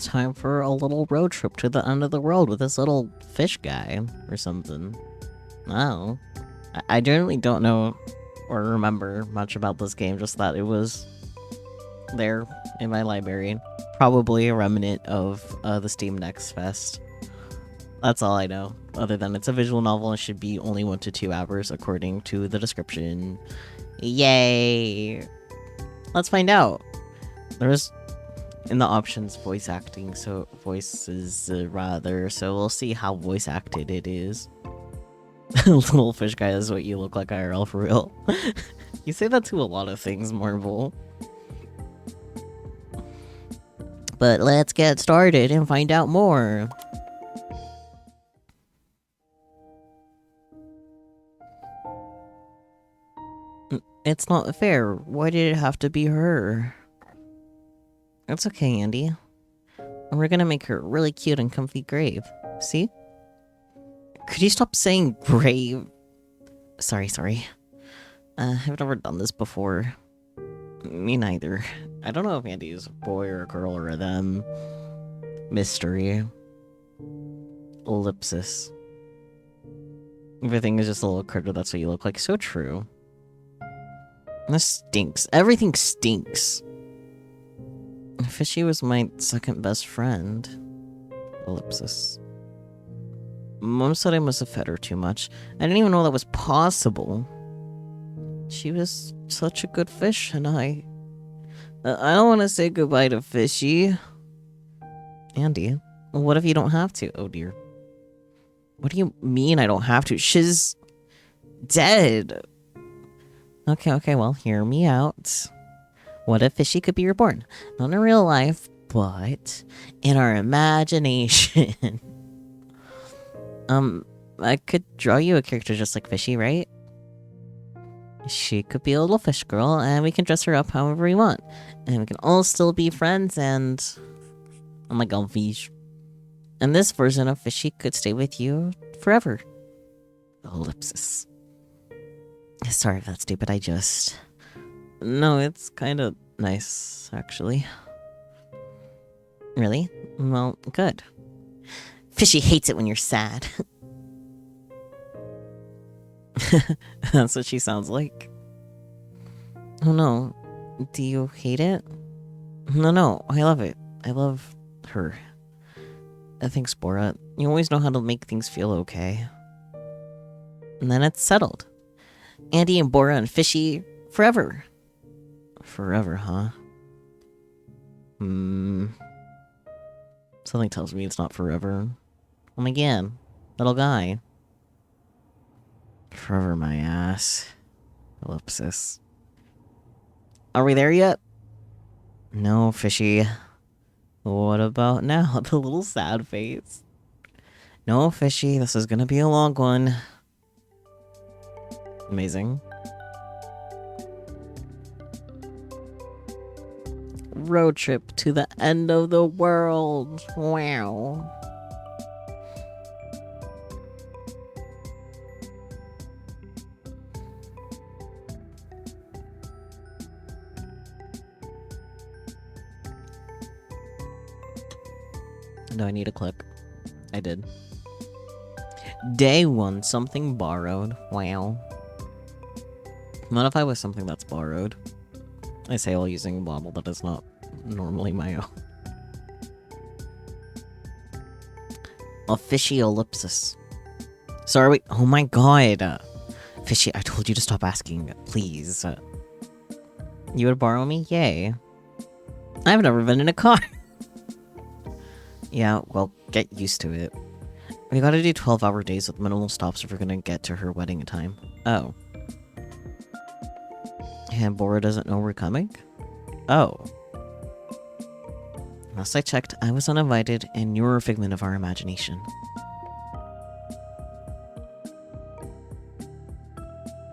it's time for a little road trip to the end of the world with this little fish guy or something. Oh. I generally don't know or remember much about this game, just that it was there in my library. Probably a remnant of the Steam Next Fest. That's all I know, other than it's a visual novel and should be only 1 to 2 hours according to the description. Yay! Let's find out. There's in the options voice acting, so voices rather, so we'll see how voice acted it is. Little fish guy is what you look like IRL for real. You say that to a lot of things, Marvel. But let's get started and find out more. It's not fair. Why did it have to be her? It's okay, Andy. We're gonna make her a really cute and comfy grave. See? Could you stop saying grave? Sorry. I've never done this before. Me neither. I don't know if Andy is a boy or a girl or a them. Mystery. Ellipsis. Everything is just a little crypto, that's what you look like. So true. This stinks. Everything stinks. Fishy was my second best friend. Ellipsis. Mom said I must have fed her too much. I didn't even know that was possible. She was such a good fish, and I don't want to say goodbye to Fishy. Andy, what if you don't have to? Oh dear. What do you mean I don't have to? She's dead. Okay, well, hear me out. What if Fishy could be reborn? Not in real life, but in our imagination. I could draw you a character just like Fishy, right? She could be a little fish girl, and we can dress her up however we want. And we can all still be friends, and... oh my god, fish. And this version of Fishy could stay with you forever. Ellipsis. Sorry if that's stupid, No, it's kind of nice, actually. Really? Well, good. Fishy hates it when you're sad. That's what she sounds like. Oh no. Do you hate it? No, I love it. I love her. Thanks, Bora. You always know how to make things feel okay. And then it's settled. Andy and Bora and Fishy forever. Forever, huh? Something tells me it's not forever. Oh my god. Little guy. Forever my ass. Ellipsis. Are we there yet? No, Fishy. What about now? The little sad face. No, Fishy, this is gonna be a long one. Amazing. Road trip to the end of the world. Wow. Do I need to click? I did. Day 1, something borrowed. Wow. What if I was something that's borrowed? I say while using a bobble that is not normally my own. A fishy ellipsis. Sorry, wait. Oh my god. Fishy, I told you to stop asking, please. You would borrow me? Yay. I've never been in a car. Yeah, well, get used to it. We gotta do 12-hour days with minimal stops if we're gonna get to her wedding in time. Oh. And Bora doesn't know we're coming? Oh. Last I checked, I was uninvited, and you're a figment of our imagination.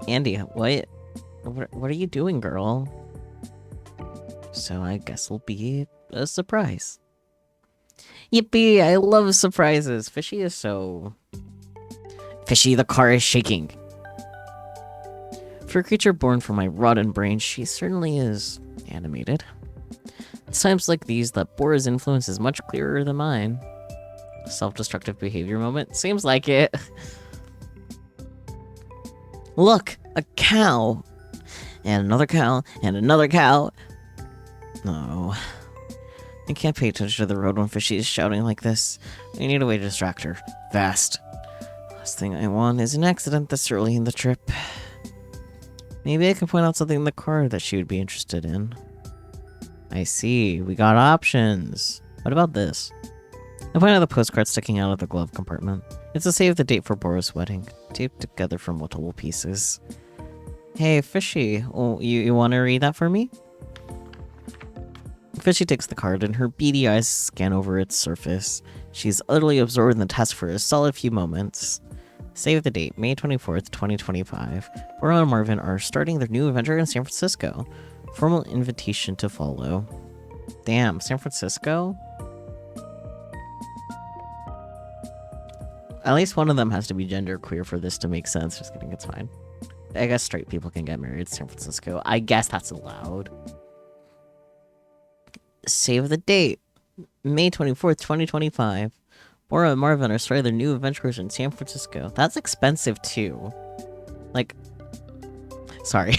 Andy, what are you doing, girl? So I guess it'll be a surprise. Yippee, I love surprises. Fishy is so... Fishy, the car is shaking. For a creature born from my rotten brain, she certainly is animated. It's times like these that Bora's influence is much clearer than mine. Self-destructive behavior moment? Seems like it. Look! A cow! And another cow, and another cow. No. I can't pay attention to the road when Fishy is shouting like this. I need a way to distract her. Fast. Last thing I want is an accident this early in the trip. Maybe I can point out something in the car that she would be interested in. I see. We got options. What about this? I point out the postcard sticking out of the glove compartment. It's a save the date for Bora's wedding, taped together from multiple pieces. Hey, Fishy, you want to read that for me? Fishy takes the card and her beady eyes scan over its surface. She's utterly absorbed in the task for a solid few moments. Save the date, May 24th, 2025. Bora and Marvin are starting their new adventure in San Francisco. Formal invitation to follow. Damn, San Francisco? At least one of them has to be genderqueer for this to make sense. Just kidding, it's fine. I guess straight people can get married in San Francisco. I guess that's allowed. Save the date. May 24th, 2025. Bora and Marvin are starting their new adventures in San Francisco. That's expensive too. Like, sorry.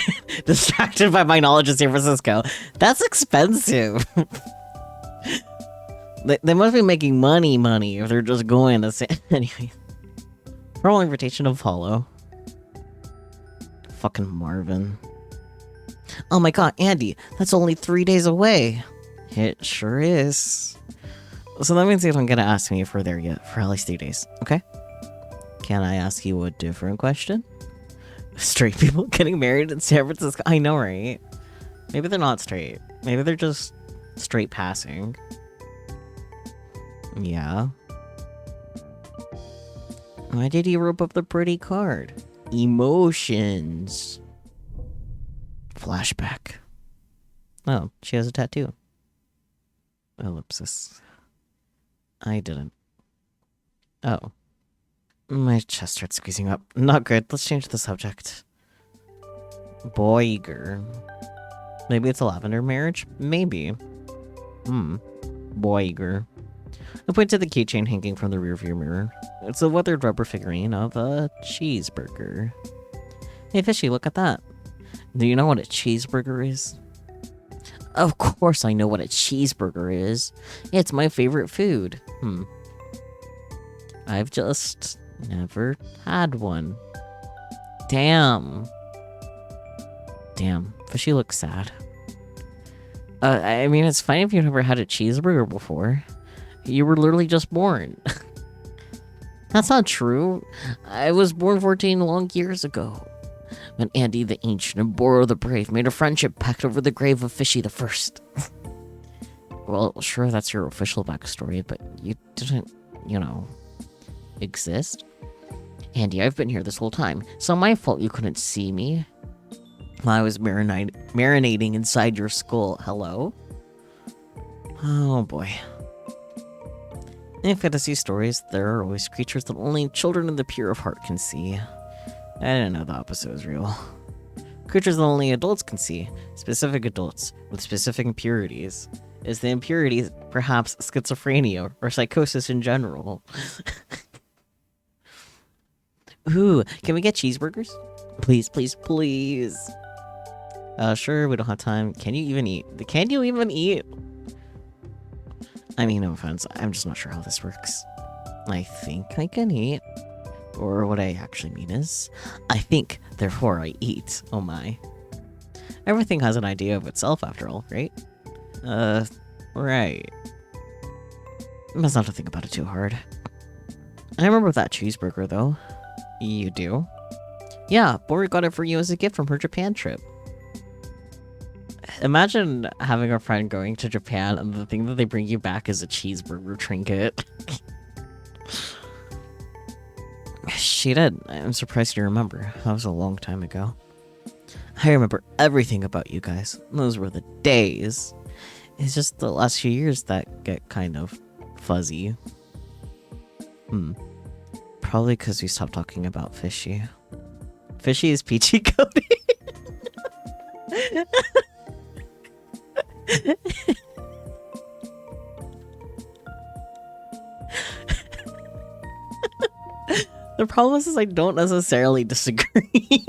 Distracted by my knowledge of San Francisco. That's expensive. They must be making money if they're just going to San... Anyway. Formal invitation to follow. Fucking Marvin. Oh my god, Andy, that's only 3 days away. It sure is. So that means you don't get to ask me if we're there yet for at least 3 days, okay? Can I ask you a different question? Straight people getting married in San Francisco? I know, right? Maybe they're not straight. Maybe they're just straight passing. Yeah. Why did he rip up the pretty card? Emotions. Flashback. Oh, she has a tattoo. Ellipsis. I didn't. Oh. My chest starts squeezing up. Not good. Let's change the subject. Boiger. Maybe it's a lavender marriage? Maybe. Boiger. I point to the keychain hanging from the rearview mirror. It's a weathered rubber figurine of a cheeseburger. Hey, Fishy, look at that. Do you know what a cheeseburger is? Of course I know what a cheeseburger is. It's my favorite food. I've just never had one. Damn. Fishy looks sad. I mean, it's fine if you've never had a cheeseburger before. You were literally just born. That's not true. I was born 14 long years ago, when Andy the Ancient and Bora the Brave made a friendship pact over the grave of Fishy the First. Well, sure, that's your official backstory, but you didn't, exist. Andy, I've been here this whole time. It's not my fault you couldn't see me while I was marinating inside your skull. Hello? Oh boy. In fantasy stories, there are always creatures that only children of the pure of heart can see. I didn't know the opposite was real. Creatures that only adults can see. Specific adults with specific impurities. Is the impurity perhaps schizophrenia or psychosis in general? Ooh, can we get cheeseburgers? Please, please, please. Sure, we don't have time. Can you even eat? Can you even eat? I mean, no offense, I'm just not sure how this works. I think I can eat. Or what I actually mean is, I think, therefore I eat. Oh my. Everything has an idea of itself after all, right? Right. Best not to think about it too hard. I remember that cheeseburger though. You do? Yeah, Bora got it for you as a gift from her Japan trip. Imagine having a friend going to Japan and the thing that they bring you back is a cheeseburger trinket. She did. I'm surprised you remember. That was a long time ago. I remember everything about you guys. Those were the days. It's just the last few years that get kind of fuzzy. Probably because we stopped talking about Fishy. Fishy is peachy Cody. The problem is I don't necessarily disagree.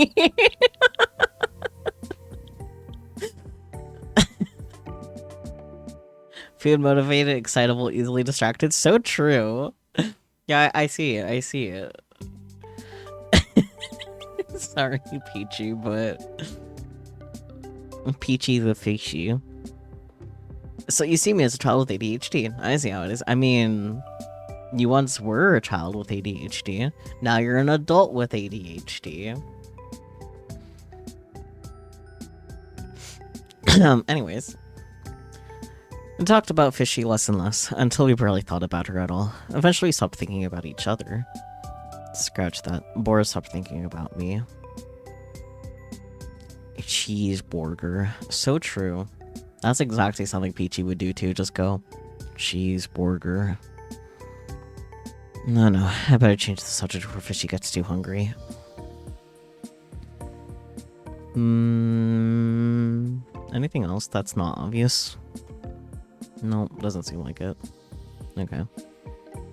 Food motivated, excitable, easily distracted. So true. Yeah, I see it. I see it. Sorry, Peachy, but Peachy the fishy. So you see me as a child with ADHD. I see how it is. I mean, you once were a child with ADHD. Now you're an adult with ADHD. Anyways. We talked about Fishy less and less, until we barely thought about her at all. Eventually we stopped thinking about each other. Scratch that. Boris stopped thinking about me. A cheeseburger. So true. That's exactly something Peachy would do too, just go, cheeseburger. No, I better change the subject before Fishy gets too hungry. Anything else that's not obvious? No, doesn't seem like it. Okay.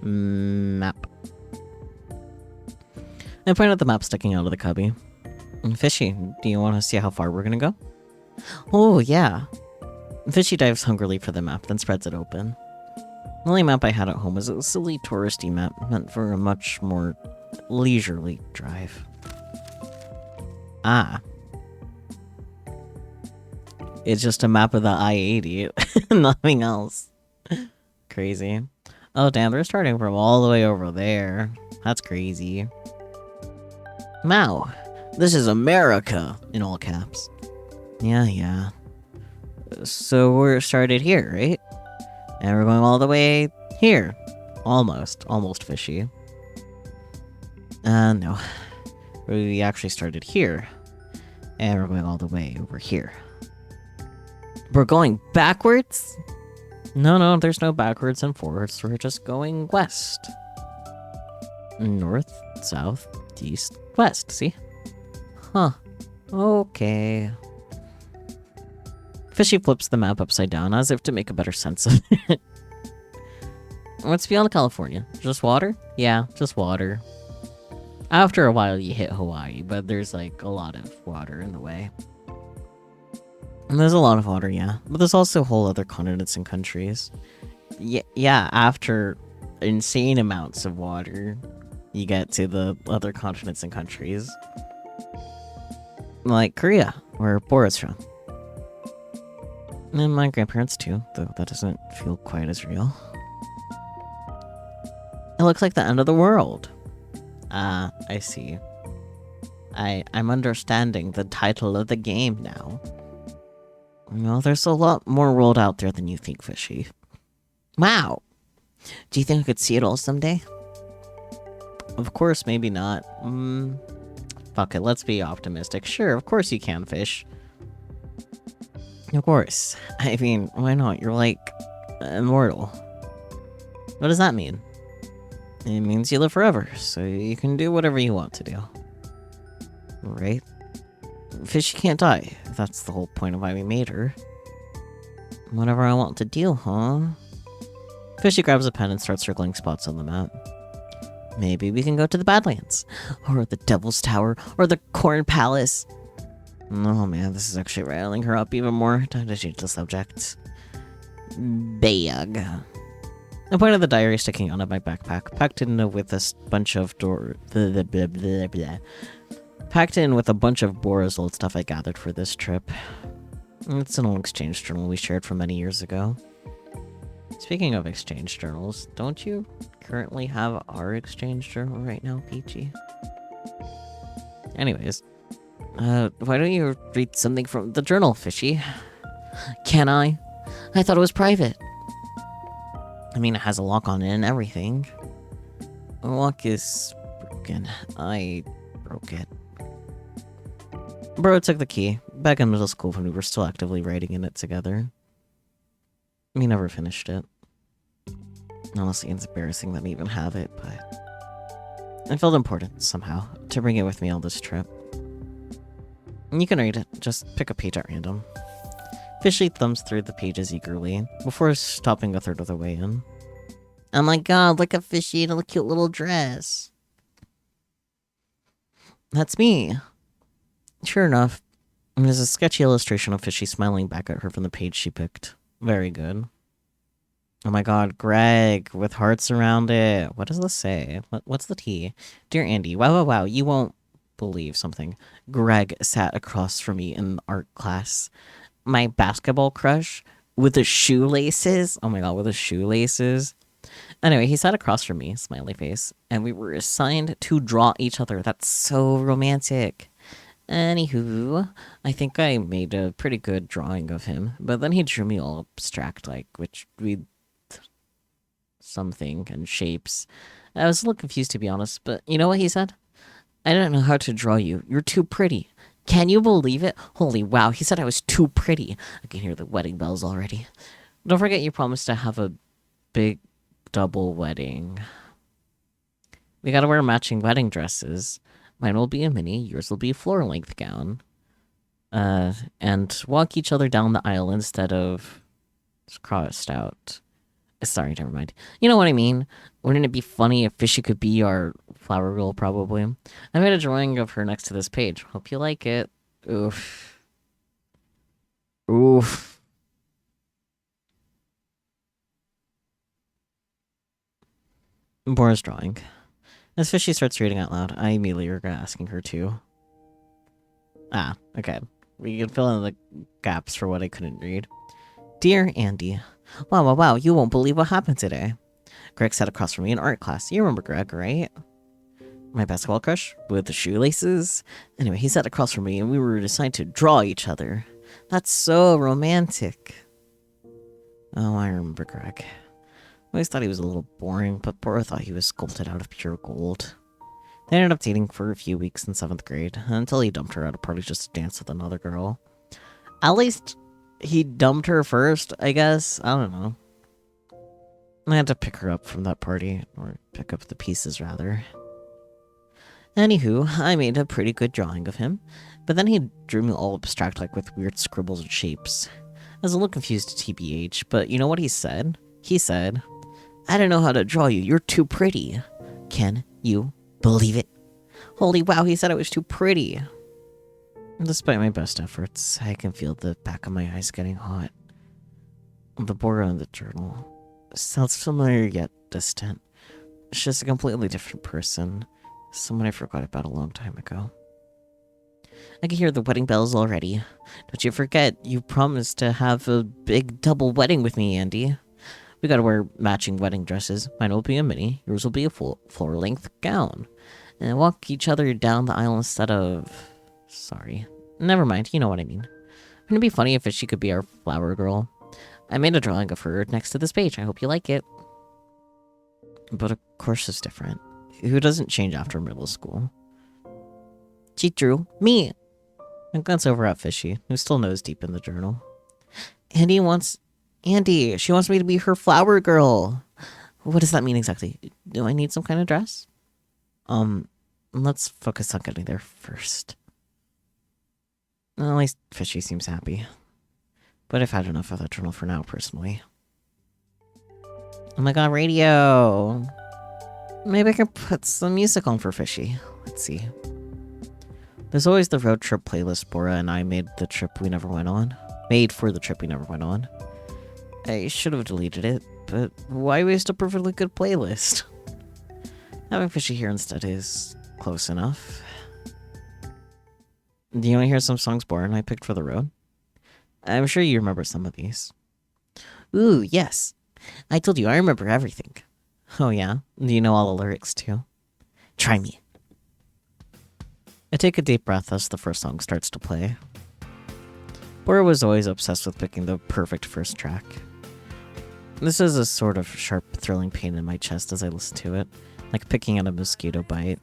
Map. I point out the map sticking out of the cubby. Fishy, do you want to see how far we're gonna go? Oh, yeah. Fishy dives hungrily for the map, then spreads it open. The only map I had at home was a silly touristy map meant for a much more leisurely drive. Ah. It's just a map of the I-80, nothing else. Crazy. Oh damn, they're starting from all the way over there. That's crazy. Wow, this is America, in all caps. Yeah. So we're started here, right? And we're going all the way here. Almost Fishy. No. We actually started here. And we're going all the way over here. We're going backwards? No, there's no backwards and forwards. We're just going west. North, south, east, west, see? Huh. Okay. Fishy flips the map upside down as if to make a better sense of it. What's beyond California? Just water? Yeah, just water. After a while you hit Hawaii, but there's like a lot of water in the way. And there's a lot of water, yeah. But there's also whole other continents and countries. Yeah, after insane amounts of water, you get to the other continents and countries. Like Korea, where Bora's from. And my grandparents too, though that doesn't feel quite as real. It looks like the end of the world. Ah, I see. I'm understanding the title of the game now. Well, there's a lot more world out there than you think, Fishy. Wow! Do you think I could see it all someday? Of course, maybe not. Fuck it, let's be optimistic. Sure, of course you can, Fish. Of course. I mean, why not? You're like, immortal. What does that mean? It means you live forever, so you can do whatever you want to do. Right? Fish can't die. That's the whole point of why we made her. Whatever I want to do, huh? Fishy grabs a pen and starts circling spots on the map. Maybe we can go to the Badlands, or the Devil's Tower, or the Corn Palace. Oh man, this is actually riling her up even more. Time to change the subject. Bag. I pointed the diary sticking out of my backpack, packed in with a bunch of packed in with a bunch of Bora's old stuff I gathered for this trip. It's an old exchange journal we shared from many years ago. Speaking of exchange journals, don't you currently have our exchange journal right now, Peachy? Anyways, why don't you read something from the journal, Fishy? Can I? I thought it was private. I mean, it has a lock on it and everything. The lock is broken. I broke it. Bro took the key, back in middle school when we were still actively writing in it together. We never finished it. Honestly, it's embarrassing that we even have it, but it felt important, somehow, to bring it with me on this trip. You can read it, just pick a page at random. Fishy thumbs through the pages eagerly, before stopping a third of the way in. Oh my god, look at Fishy in a cute little dress. That's me. Sure enough, there's a sketchy illustration of Fishy smiling back at her from the page she picked. Very good. Oh my god, Greg, with hearts around it. What does this say? What's the T? Dear Andy, wow, you won't believe something. Greg sat across from me in art class. My basketball crush with the shoelaces. Oh my god, with the shoelaces. Anyway, he sat across from me, smiley face, and we were assigned to draw each other. That's so romantic. Anywho, I think I made a pretty good drawing of him, but then he drew me all abstract, like, which we something and shapes. I was a little confused, to be honest, but you know what he said? I don't know how to draw you. You're too pretty. Can you believe it? Holy wow, he said I was too pretty. I can hear the wedding bells already. Don't forget you promised to have a big double wedding. We gotta wear matching wedding dresses. Mine will be a mini, yours will be a floor-length gown. And walk each other down the aisle instead of crossed out. Sorry, never mind. You know what I mean? Wouldn't it be funny if Fishy could be our flower girl, probably? I made a drawing of her next to this page. Hope you like it. Oof. Oof. Bora's drawing. As Fishy starts reading out loud, I immediately regret asking her to. Ah, okay. We can fill in the gaps for what I couldn't read. Dear Andy, wow, you won't believe what happened today. Greg sat across from me in art class. You remember Greg, right? My basketball crush with the shoelaces? Anyway, he sat across from me and we were assigned to draw each other. That's so romantic. Oh, I remember Greg. I always thought he was a little boring, but Bora thought he was sculpted out of pure gold. They ended up dating for a few weeks in 7th grade, until he dumped her at a party just to dance with another girl. At least he dumped her first, I guess. I don't know. I had to pick her up from that party, or pick up the pieces, rather. Anywho, I made a pretty good drawing of him, but then he drew me all abstract, like with weird scribbles and shapes. I was a little confused, TBH, but you know what he said? He said, I don't know how to draw you, you're too pretty. Can you believe it? Holy wow, he said I was too pretty. Despite my best efforts, I can feel the back of my eyes getting hot. The border on the journal sounds familiar yet distant. It's just a completely different person. Someone I forgot about a long time ago. I can hear the wedding bells already. Don't you forget, you promised to have a big double wedding with me, Andy. We gotta wear matching wedding dresses. Mine will be a mini, yours will be a full floor-length gown. And walk each other down the aisle instead of... Sorry. Never mind, you know what I mean. Wouldn't it be funny if she could be our flower girl? I made a drawing of her next to this page. I hope you like it. But of course it's different. Who doesn't change after middle school? She drew me. I glance over at Fishy, who still knows deep in the journal. Andy, she wants me to be her flower girl. What does that mean exactly? Do I need some kind of dress? Let's focus on getting there first. Well, at least Fishy seems happy. But I've had enough of that journal for now, personally. Oh my god, radio! Maybe I can put some music on for Fishy. Let's see. There's always the road trip playlist Bora and I made for the trip we never went on. I should have deleted it, but why waste a perfectly good playlist? Having Fishy here instead is close enough. Do you want to hear some songs Bora and I picked for the road? I'm sure you remember some of these. Ooh, yes. I told you I remember everything. Oh yeah? Do you know all the lyrics too? Try me. I take a deep breath as the first song starts to play. Bora was always obsessed with picking the perfect first track. This is a sort of sharp, thrilling pain in my chest as I listen to it, like picking at a mosquito bite.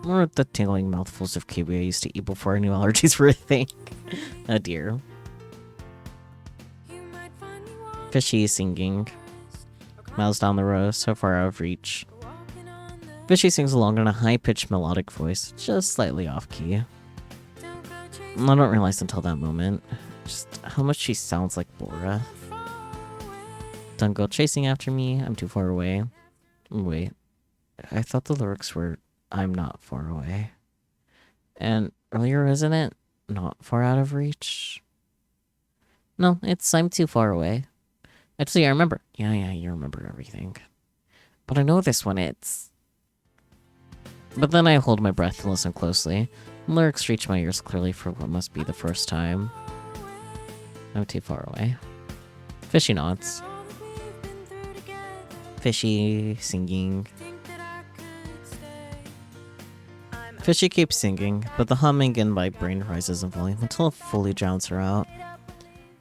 Or the tingling mouthfuls of kiwi I used to eat before I knew allergies were a thing. Oh dear. Fishy singing. Miles down the road, so far out of reach. Fishy sings along in a high-pitched melodic voice, just slightly off-key. I don't realize until that moment just how much she sounds like Bora. Don't go chasing after me, I'm too far away. Wait, I thought the lyrics were, I'm not far away. And earlier, isn't it? Not far out of reach? No, I'm too far away. Actually, I remember. Yeah, you remember everything. But I know this one, But then I hold my breath and listen closely. Lyrics reach my ears clearly for what must be the first time. I'm too far away. Fishy nods. Fishy singing. Fishy keeps singing, but the humming in my brain rises in volume until it fully drowns her out.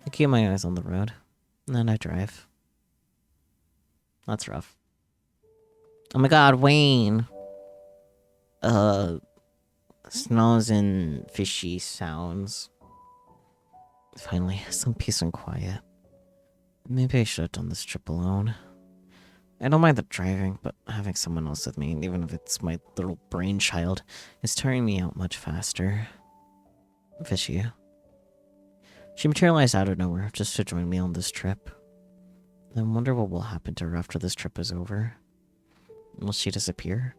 I keep my eyes on the road, and then I drive. That's rough. Oh my god, Wayne! Snows and fishy sounds. Finally, some peace and quiet. Maybe I should have done this trip alone. I don't mind the driving, but having someone else with me, even if it's my little brainchild, is tiring me out much faster. Fishy. She materialized out of nowhere just to join me on this trip. I wonder what will happen to her after this trip is over. Will she disappear?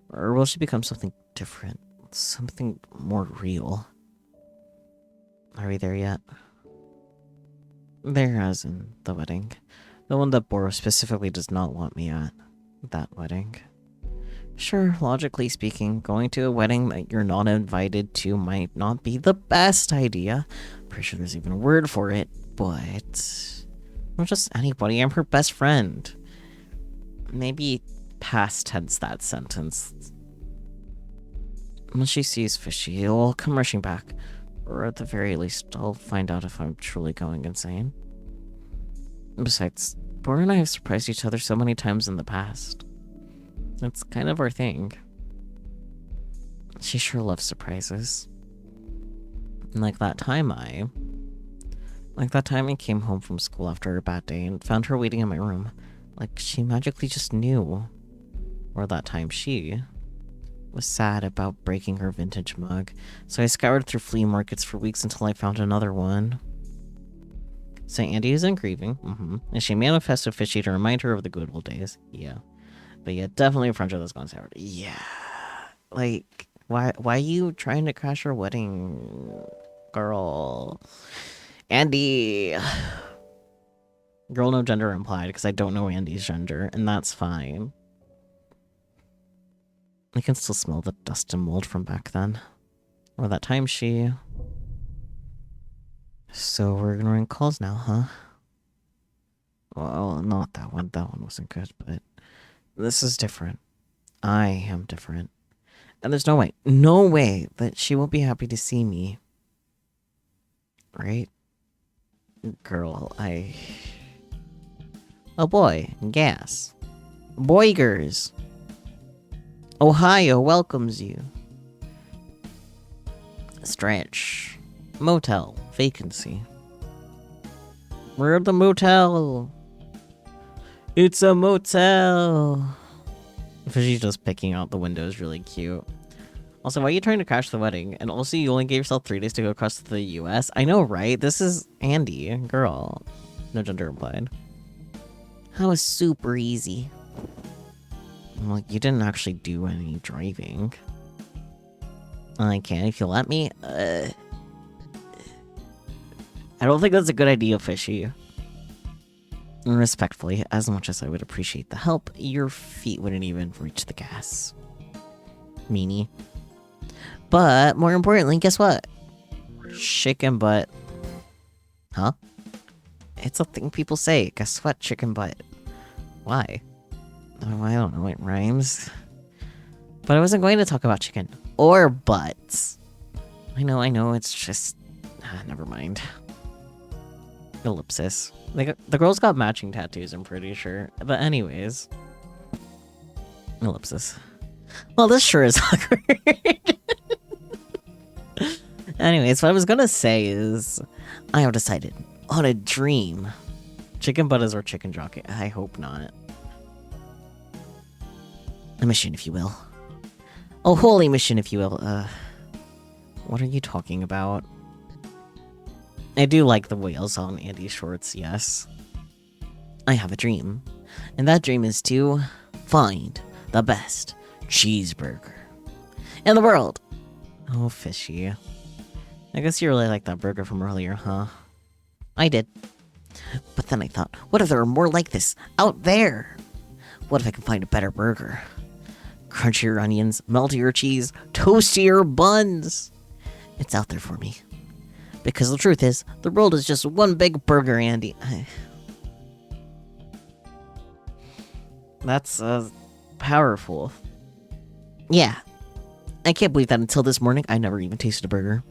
Or will she become something different? Something more real? Are we there yet? There, as in the wedding. The one that Boros specifically does not want me at. That wedding. Sure, logically speaking, going to a wedding that you're not invited to might not be the best idea. Pretty sure there's even a word for it, but... I'm not just anybody, I'm her best friend. Maybe past tense that sentence. When she sees Fishy, it'll come rushing back. Or at the very least, I'll find out if I'm truly going insane. Besides, Bora and I have surprised each other so many times in the past. It's kind of our thing. She sure loves surprises. And like that time I came home from school after a bad day and found her waiting in my room. Like she magically just knew. Or that time she was sad about breaking her vintage mug, so I scoured through flea markets for weeks until I found another one. So Andy isn't grieving, and she manifested Fishy to remind her of the good old days. Yeah. But yeah, definitely a friendship that's gone sour. Yeah. Like, why are you trying to crash her wedding, girl? Andy. Girl, no gender implied, because I don't know Andy's gender, and that's fine. I can still smell the dust and mold from back then. Or that time she... So we're ignoring calls now, huh? Well, not that one. That one wasn't good, but... This is different. I am different. And there's no way that she won't be happy to see me. Right? Girl, Oh boy, gas. Boigers. Ohio welcomes you. Stretch. Motel. Vacancy. We're at the motel. It's a motel. She's just picking out the window is really cute. Also, why are you trying to crash the wedding? And also, you only gave yourself 3 days to go across to the US? I know, right? This is Andy. Girl. No gender implied. That was super easy. Well, you didn't actually do any driving. I can if you let me. I don't think that's a good idea, Fishy. Respectfully, as much as I would appreciate the help, your feet wouldn't even reach the gas. Meanie. But, more importantly, guess what? Chicken butt. Huh? It's a thing people say. Guess what? Chicken butt. Why? Oh, I don't know. It rhymes. But I wasn't going to talk about chicken. Or butts. I know. It's just... never mind. Ellipsis. The girls got matching tattoos, I'm pretty sure. But anyways. Ellipsis. Well, this sure is awkward. Anyways, what I was gonna say is... I have decided on a dream. Chicken butt is our chicken jockey. I hope not. A mission, if you will. Oh, holy mission, if you will. What are you talking about? I do like the whales on Andy's shorts, yes. I have a dream. And that dream is to find the best cheeseburger in the world. Oh, fishy. I guess you really like that burger from earlier, huh? I did. But then I thought, what if there are more like this out there? What if I can find a better burger? Crunchier onions, meltier cheese, toastier buns. It's out there for me. Because the truth is, the world is just one big burger, Andy. That's, powerful. Yeah. I can't believe that until this morning, I never even tasted a burger.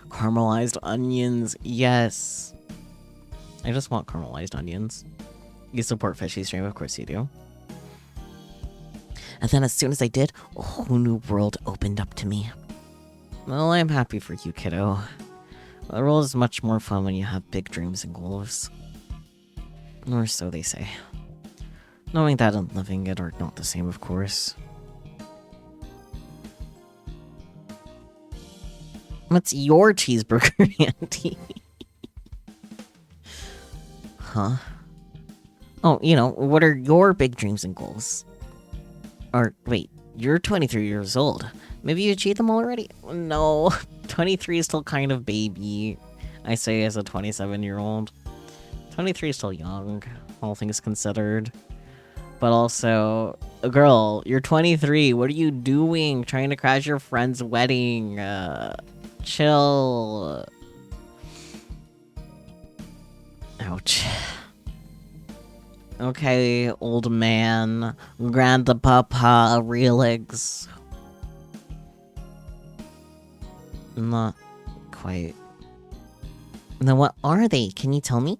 Caramelized onions, yes. I just want caramelized onions. You support Fishy Stream, of course you do. And then as soon as I did, a whole new world opened up to me. Well, I'm happy for you, kiddo. The world is much more fun when you have big dreams and goals. Or so they say. Knowing that and living it are not the same, of course. What's your cheeseburger, Andy? Huh? Oh, you know, what are your big dreams and goals? Or, wait, you're 23 years old. Maybe you achieved them already? No, 23 is still kind of baby. I say as a 27-year-old. 23 is still young, all things considered. But also, girl, you're 23. What are you doing? Trying to crash your friend's wedding? Chill. Ouch. Okay, old man. Grandpapa Relix. Not quite. Then what are they? Can you tell me?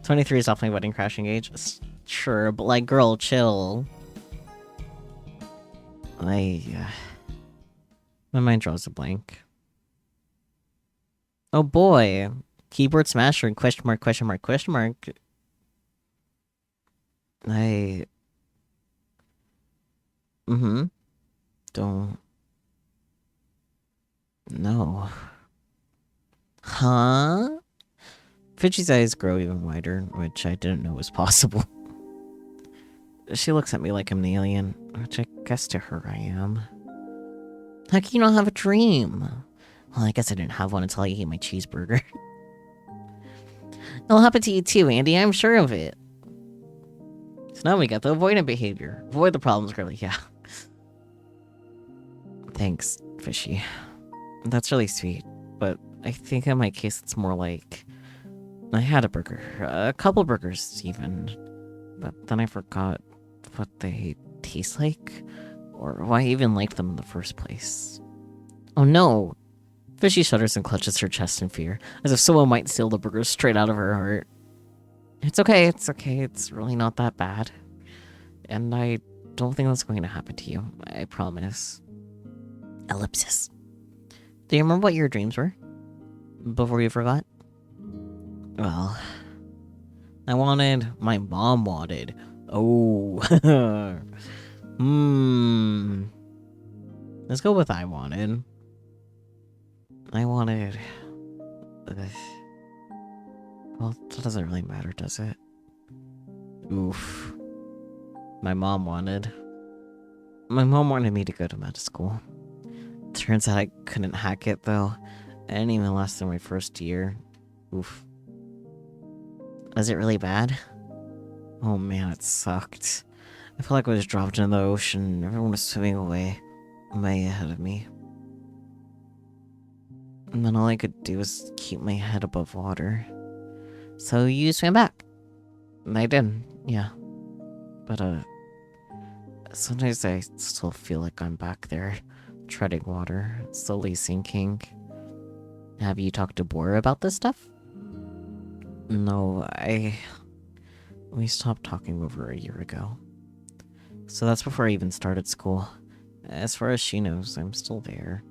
23 is definitely wedding crashing age. Sure, but like, girl, chill. My mind draws a blank. Oh boy. Keyboard smasher, question mark, question mark, question mark. Don't know. Huh? Fidget's eyes grow even wider, which I didn't know was possible. She looks at me like I'm an alien, which I guess to her I am. How can you not have a dream? Well, I guess I didn't have one until I ate my cheeseburger. It'll happen to you too, Andy, I'm sure of it. So now we got the avoidant behavior. Avoid the problems, girly, yeah. Thanks, Fishy. That's really sweet, but I think in my case it's more like... I had a burger. A couple burgers, even. But then I forgot what they taste like, or why I even liked them in the first place. Oh no! Fishy shudders and clutches her chest in fear, as if someone might steal the burger straight out of her heart. It's okay, it's really not that bad. And I don't think that's going to happen to you, I promise. Ellipsis. Do you remember what your dreams were? Before you forgot? Well... my mom wanted. Oh. Let's go with I wanted. Well, that doesn't really matter, does it? Oof. My mom wanted me to go to med school. Turns out I couldn't hack it, though. I didn't even last through my first year. Oof. Was it really bad? Oh man, it sucked. I felt like I was dropped into the ocean. Everyone was swimming away, way ahead of me. And then all I could do was keep my head above water. So you swam back. And I did, yeah. But, sometimes I still feel like I'm back there, treading water, slowly sinking. Have you talked to Bora about this stuff? No, we stopped talking over a year ago. So that's before I even started school. As far as she knows, I'm still there.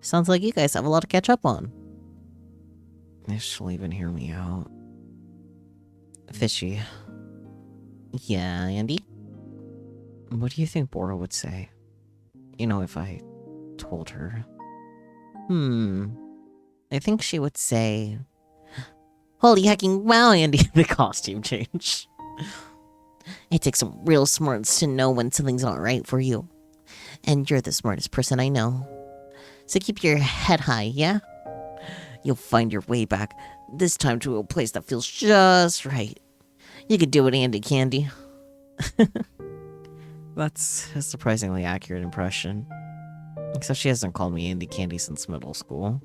Sounds like you guys have a lot to catch up on. If she'll even hear me out. Fishy. Yeah, Andy? What do you think Bora would say? You know, if I told her. I think she would say... Holy hecking wow, Andy, the costume change. It takes some real smarts to know when something's not right for you. And you're the smartest person I know. So keep your head high, yeah? You'll find your way back, this time to a place that feels just right. You could do it, Andy Candy. That's a surprisingly accurate impression. Except she hasn't called me Andy Candy since middle school.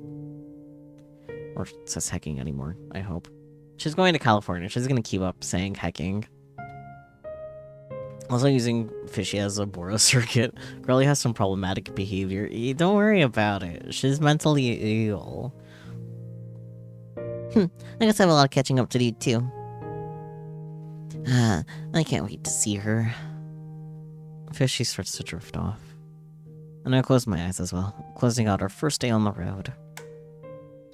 Or says hecking anymore, I hope. She's going to California. She's gonna keep up saying hecking. Also using Fishy as a Boro circuit. Girlie has some problematic behavior. Don't worry about it. She's mentally ill. I guess I have a lot of catching up to do, too. I can't wait to see her. Fishy starts to drift off. And I close my eyes as well, closing out our first day on the road.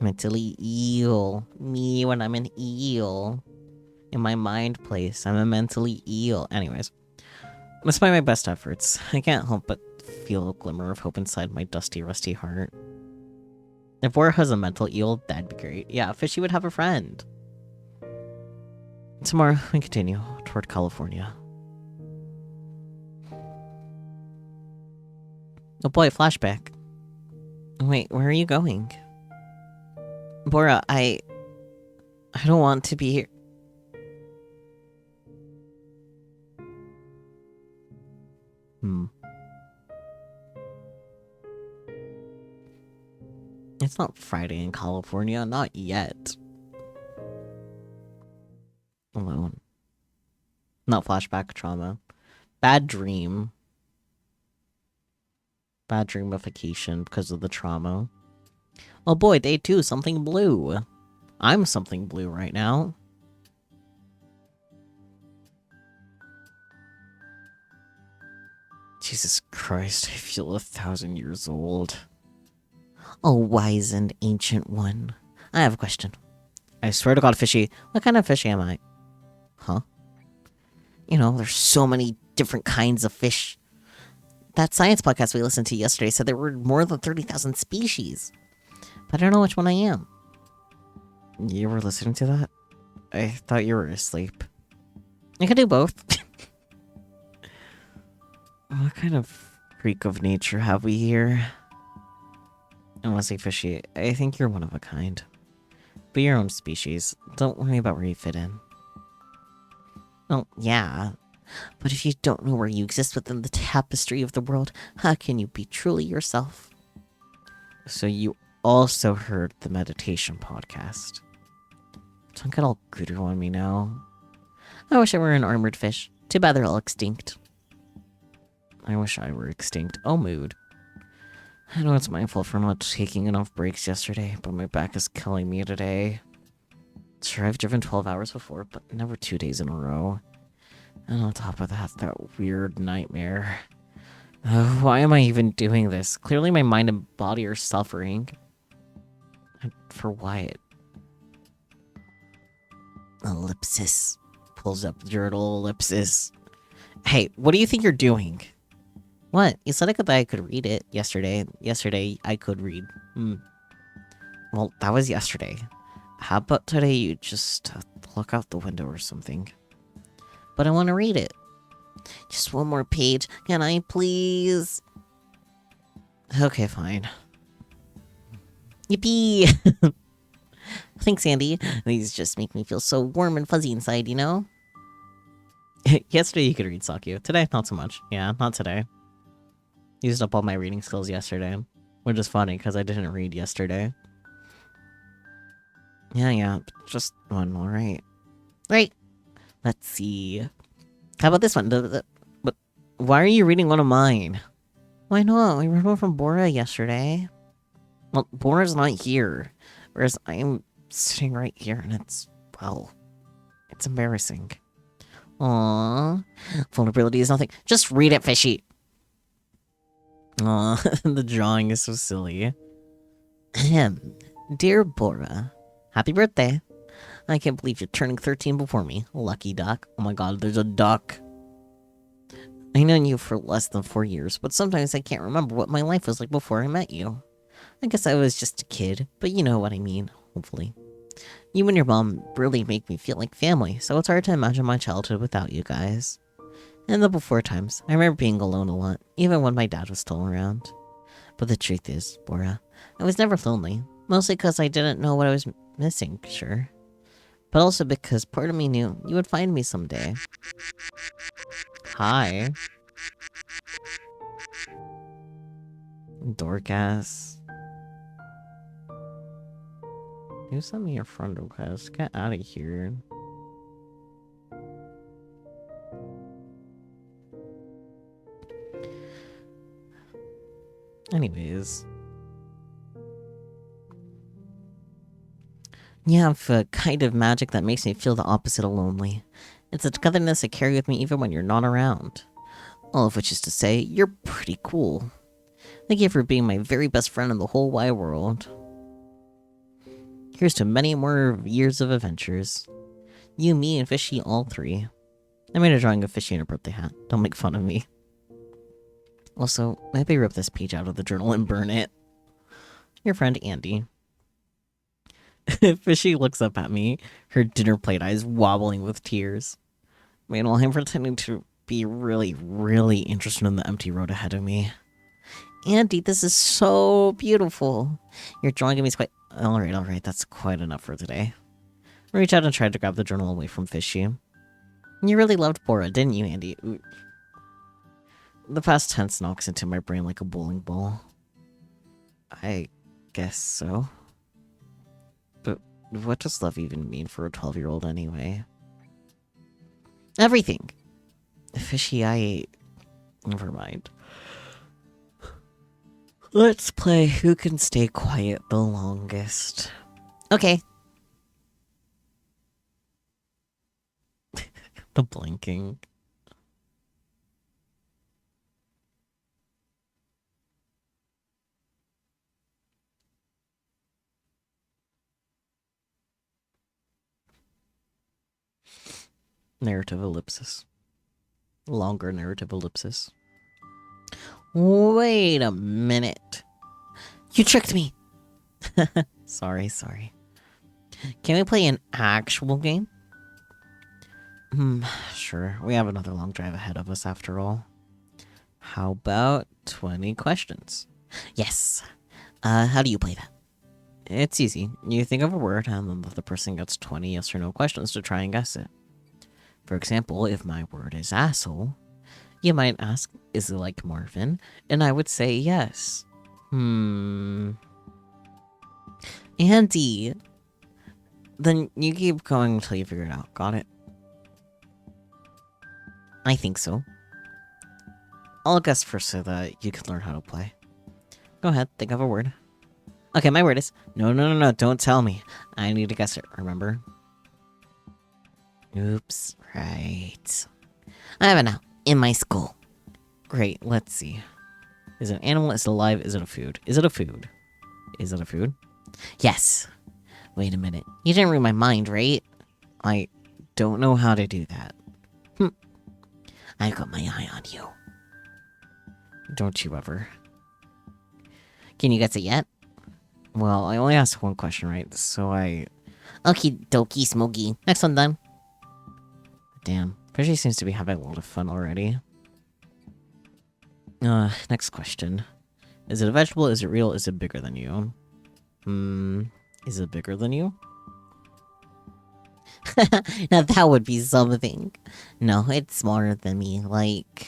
Mentally ill. Me when I'm an eel. In my mind place, I'm a mentally ill. Anyways. Despite my best efforts, I can't help but feel a glimmer of hope inside my dusty, rusty heart. If Bora has a mental eel, that'd be great. Yeah, Fishy would have a friend. Tomorrow, we continue toward California. Oh boy, flashback. Wait, where are you going? Bora, I don't want to be here. It's not Friday in California, not yet. Alone. Not flashback trauma. Bad dream. Bad dreamification because of the trauma. Oh boy, day 2, something blue. I'm something blue right now. Jesus Christ, I feel 1,000 years old. Oh, wise and ancient one. I have a question. I swear to God, Fishy, what kind of fishy am I? Huh? You know, there's so many different kinds of fish. That science podcast we listened to yesterday said there were more than 30,000 species. But I don't know which one I am. You were listening to that? I thought you were asleep. I could do both. What kind of freak of nature have we here? Honestly, Fishy, I think you're one of a kind. Be your own species. Don't worry about where you fit in. Oh, yeah. But if you don't know where you exist within the tapestry of the world, how can you be truly yourself? So you also heard the meditation podcast. Don't get all guru on me now. I wish I were an armored fish. Too bad they're all extinct. I wish I were extinct. Oh, mood. I know it's my fault for not taking enough breaks yesterday, but my back is killing me today. Sure, I've driven 12 hours before, but never 2 days in a row. And on top of that, that weird nightmare. Why am I even doing this? Clearly my mind and body are suffering. And for Wyatt. Ellipsis. Pulls up journal ellipsis. Hey, what do you think you're doing? What? You said I could read it yesterday. Yesterday, I could read. Well, that was yesterday. How about today you just look out the window or something? But I want to read it. Just one more page. Can I please? Okay, fine. Yippee! Thanks, Andy. These just make me feel so warm and fuzzy inside, you know? Yesterday you could read, Sakyu. Today, not so much. Yeah, not today. Used up all my reading skills yesterday. Which is funny, because I didn't read yesterday. Yeah, just one more, right? Right. Let's see. How about this one? But why are you reading one of mine? Why not? We read one from Bora yesterday. Well, Bora's not here. Whereas I'm sitting right here and it's, well, it's embarrassing. Aww. Vulnerability is nothing. Just read it, Fishy. Aw, the drawing is so silly. Dear Bora, happy birthday. I can't believe you're turning 13 before me. Lucky duck. Oh my god, there's a duck. I've known you for less than 4 years, but sometimes I can't remember what my life was like before I met you. I guess I was just a kid, but you know what I mean, hopefully. You and your mom really make me feel like family, so it's hard to imagine my childhood without you guys. In the before times, I remember being alone a lot, even when my dad was still around. But the truth is, Bora, I was never lonely. Mostly because I didn't know what I was missing, sure. But also because part of me knew you would find me someday. Hi. Dorcas. You sent me your friend request. Get out of here. Anyways. You have a kind of magic that makes me feel the opposite of lonely. It's a togetherness I carry with me even when you're not around. All of which is to say, you're pretty cool. Thank you for being my very best friend in the whole wide world. Here's to many more years of adventures. You, me, and Fishy, all three. I made a drawing of Fishy in a birthday hat. Don't make fun of me. Also, maybe rip this page out of the journal and burn it. Your friend, Andy. Fishy looks up at me, her dinner plate eyes wobbling with tears. Meanwhile, I'm pretending to be really, really interested in the empty road ahead of me. Andy, this is so beautiful. Your drawing of me is quite... Alright, that's quite enough for today. I reached out and tried to grab the journal away from Fishy. You really loved Bora, didn't you, Andy? Ooh. The past tense knocks into my brain like a bowling ball. I guess so. But what does love even mean for a 12-year-old anyway? Everything! Fishy, never mind. Let's play who can stay quiet the longest. Okay. The blinking. Narrative ellipsis. Longer narrative ellipsis. Wait a minute. You tricked me! Sorry. Can we play an actual game? Sure. We have another long drive ahead of us after all. How about 20 questions? Yes. How do you play that? It's easy. You think of a word and then the other person gets 20 yes or no questions to try and guess it. For example, if my word is asshole, you might ask, is it like Marvin? And I would say yes. Andy. Then you keep going until you figure it out. Got it? I think so. I'll guess first so that you can learn how to play. Go ahead, think of a word. Okay, my word is... No, don't tell me. I need to guess it, remember? Oops, right. I have it now. In my skull. Great, let's see. Is it an animal? Is it alive? Is it a food? Is it a food? Is it a food? Yes. Wait a minute. You didn't read my mind, right? I don't know how to do that. I've got my eye on you. Don't you ever. Can you guess it yet? Well, I only asked one question, right? So Okie dokie, smoky. Next one done. Damn. Fishy seems to be having a lot of fun already. Next question. Is it a vegetable? Is it real? Is it bigger than you? Is it bigger than you? Now that would be something. No, it's smaller than me, like...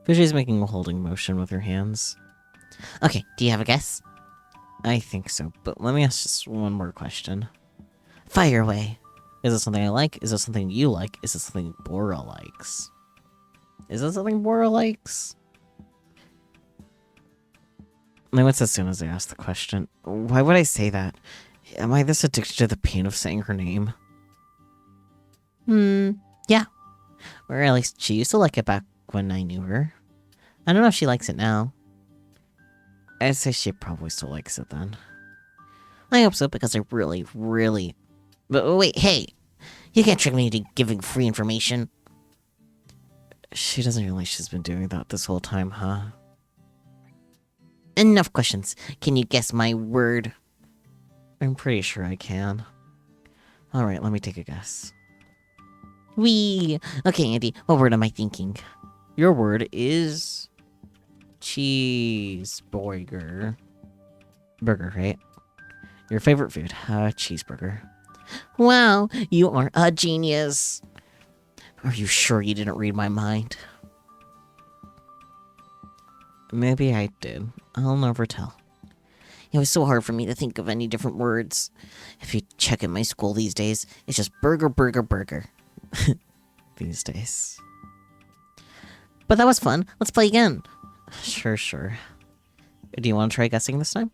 Fishy's making a holding motion with her hands. Okay, do you have a guess? I think so, but let me ask just one more question. Fire away. Is it something I like? Is it something you like? Is it something Bora likes? Is it something Bora likes? I went as soon as I asked the question. Why would I say that? Am I this addicted to the pain of saying her name? Yeah. Or at least she used to like it back when I knew her. I don't know if she likes it now. I'd say she probably still likes it then. I hope so, because I really... But wait, hey! You can't trick me into giving free information. She doesn't realize she's been doing that this whole time, huh? Enough questions. Can you guess my word? I'm pretty sure I can. Alright, let me take a guess. Wee. Okay, Andy, what word am I thinking? Your word is cheeseburger. Burger, right? Your favorite food? Cheeseburger. Wow, you are a genius. Are you sure you didn't read my mind? Maybe I did. I'll never tell. It was so hard for me to think of any different words. If you check at my school these days, it's just burger, burger, burger. These days. But that was fun. Let's play again. Sure. Do you want to try guessing this time?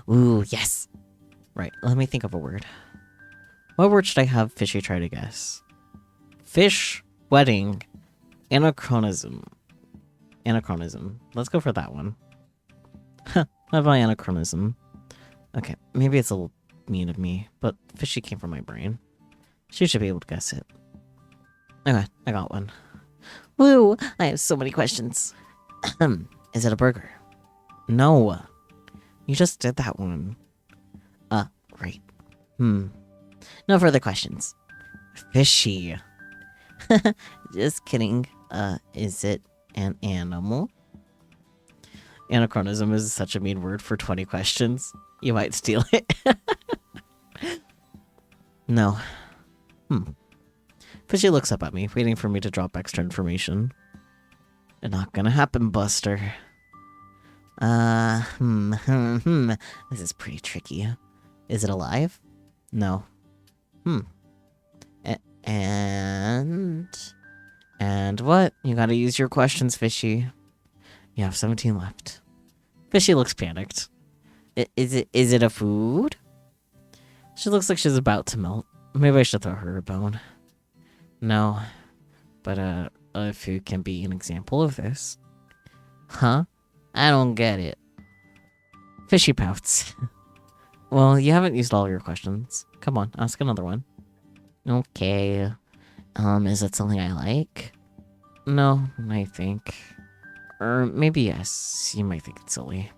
Ooh, yes. Right, let me think of a word. What word should I have Fishy try to guess? Fish, wedding, anachronism. Anachronism. Let's go for that one. Huh, what about anachronism? Okay, maybe it's a little mean of me, but Fishy came from my brain. She should be able to guess it. Okay, I got one. Woo! I have so many questions. Is it a burger? No. You just did that one. Right. No further questions. Fishy. Just kidding. Is it an animal? Anachronism is such a mean word for 20 questions. You might steal it. No. Fishy looks up at me, waiting for me to drop extra information. Not gonna happen, Buster. This is pretty tricky. Is it alive? No. And what? You gotta use your questions, Fishy. You have 17 left. Fishy looks panicked. Is it a food? She looks like she's about to melt. Maybe I should throw her a bone. No. But a food can be an example of this. Huh? I don't get it. Fishy pouts. Well, you haven't used all your questions. Come on, ask another one. Okay. Is it something I like? No, I think. Or maybe yes. You might think it's silly.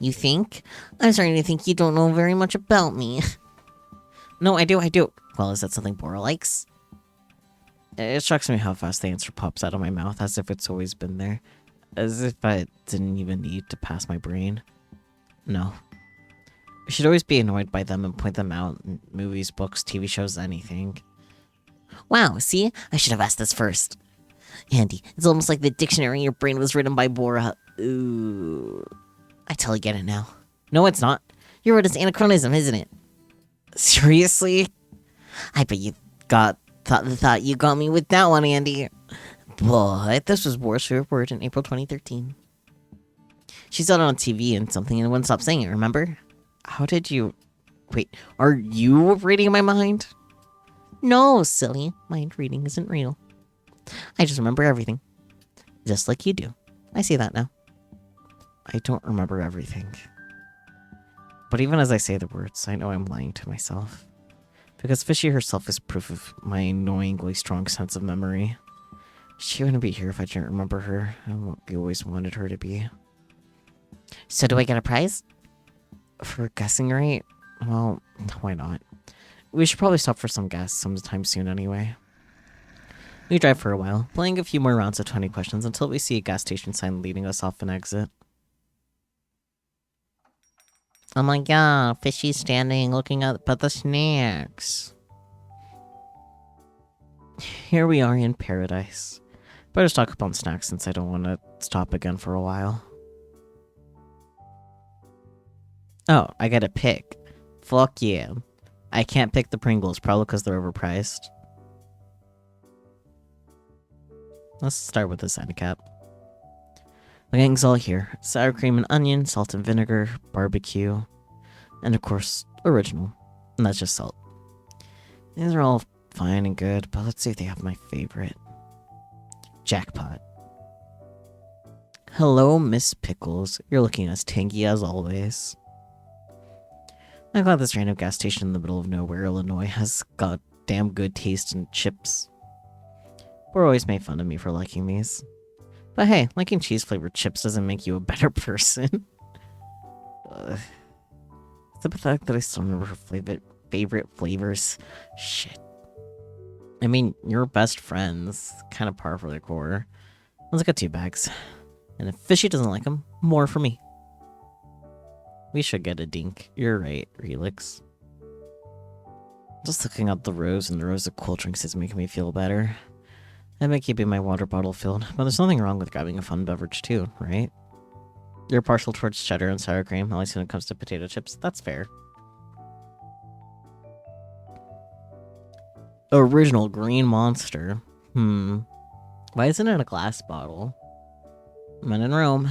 You think? I'm starting to think you don't know very much about me. No, I do. Well, is that something Bora likes? It shocks me how fast the answer pops out of my mouth, as if it's always been there. As if I didn't even need to pass my brain. No. I should always be annoyed by them and point them out in movies, books, TV shows, anything. Wow, see? I should have asked this first. Andy, it's almost like the dictionary in your brain was written by Bora. Ooh. I totally get it now. No, it's not. Your word is anachronism, isn't it? Seriously? I bet you thought you got me with that one, Andy. But this was Bora's favorite word in April 2013. She saw it on TV and something and wouldn't stop saying it, remember? How did you... Wait, are you reading my mind? No, silly. Mind reading isn't real. I just remember everything. Just like you do. I see that now. I don't remember everything. But even as I say the words, I know I'm lying to myself. Because Fishy herself is proof of my annoyingly strong sense of memory. She wouldn't be here if I didn't remember her. I always wanted her to be. So do I get a prize? For guessing right? Well, why not? We should probably stop for some gas sometime soon anyway. We drive for a while, playing a few more rounds of 20 questions until we see a gas station sign leading us off an exit. Oh my god, Fishy's standing looking up at the snacks. Here we are in paradise. Better stock up on snacks since I don't want to stop again for a while. Oh, I get a pick. Fuck yeah. I can't pick the Pringles, probably because they're overpriced. Let's start with this end cap. The gang's all here. Sour cream and onion, salt and vinegar, barbecue, and of course, original. And that's just salt. These are all fine and good, but let's see if they have my favorite. Jackpot. Hello, Miss Pickles. You're looking as tangy as always. I'm glad this random gas station in the middle of nowhere, Illinois, has got damn good taste in chips. Bora always made fun of me for liking these. But hey, liking cheese-flavored chips doesn't make you a better person. It's pathetic that I still remember her favorite flavors. Shit. I mean, you're best friends. Kind of par for the core. Let's get 2 bags. And if Fishy doesn't like them, more for me. We should get a dink. You're right, Relix. Just looking at the rows and the rows of cold drinks is making me feel better. I might keeping my water bottle filled, but there's nothing wrong with grabbing a fun beverage too, right? You're partial towards cheddar and sour cream, at least when it comes to potato chips. That's fair. Original green monster. Why isn't it a glass bottle? Men in Rome.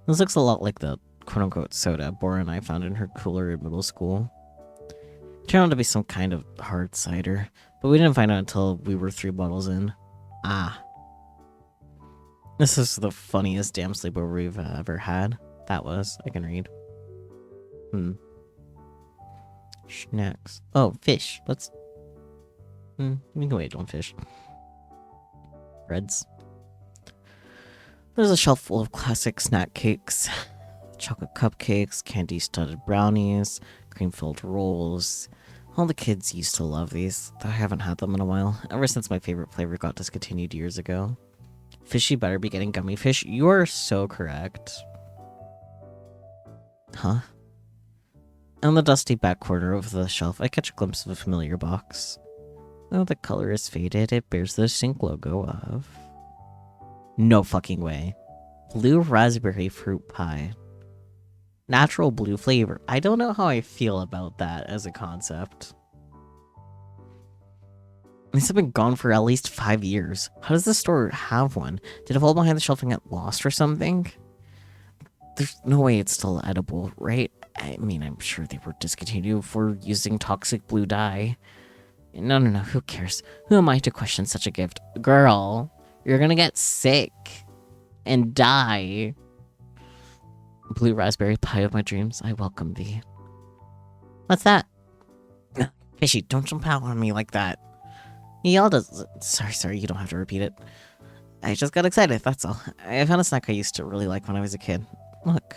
This looks a lot like the quote-unquote soda Bora and I found in her cooler in middle school. It turned out to be some kind of hard cider, but we didn't find out until we were 3 bottles in. Ah. This is the funniest damn sleepover we've ever had. That was. I can read. Snacks. Oh, fish. Let's... we can wait on fish. Breads. There's a shelf full of classic snack cakes. Chocolate cupcakes, candy-studded brownies, cream-filled rolls. All the kids used to love these, though I haven't had them in a while, ever since my favorite flavor got discontinued years ago. Fishy better be getting gummy fish. You are so correct. Huh? On the dusty back corner of the shelf, I catch a glimpse of a familiar box. Though the color is faded, it bears the Sync logo of... No fucking way. Blue raspberry fruit pie. Natural blue flavor. I don't know how I feel about that as a concept. These have been gone for at least 5 years. How does the store have one? Did it fall behind the shelf and get lost or something? There's no way it's still edible, right? I mean, I'm sure they were discontinued for using toxic blue dye. No, who cares? Who am I to question such a gift? Girl, you're gonna get sick and die. Blue raspberry pie of my dreams, I welcome thee. What's that? Fishy, don't jump out on me like that. He yelled at... Sorry, you don't have to repeat it. I just got excited, that's all. I found a snack I used to really like when I was a kid. Look.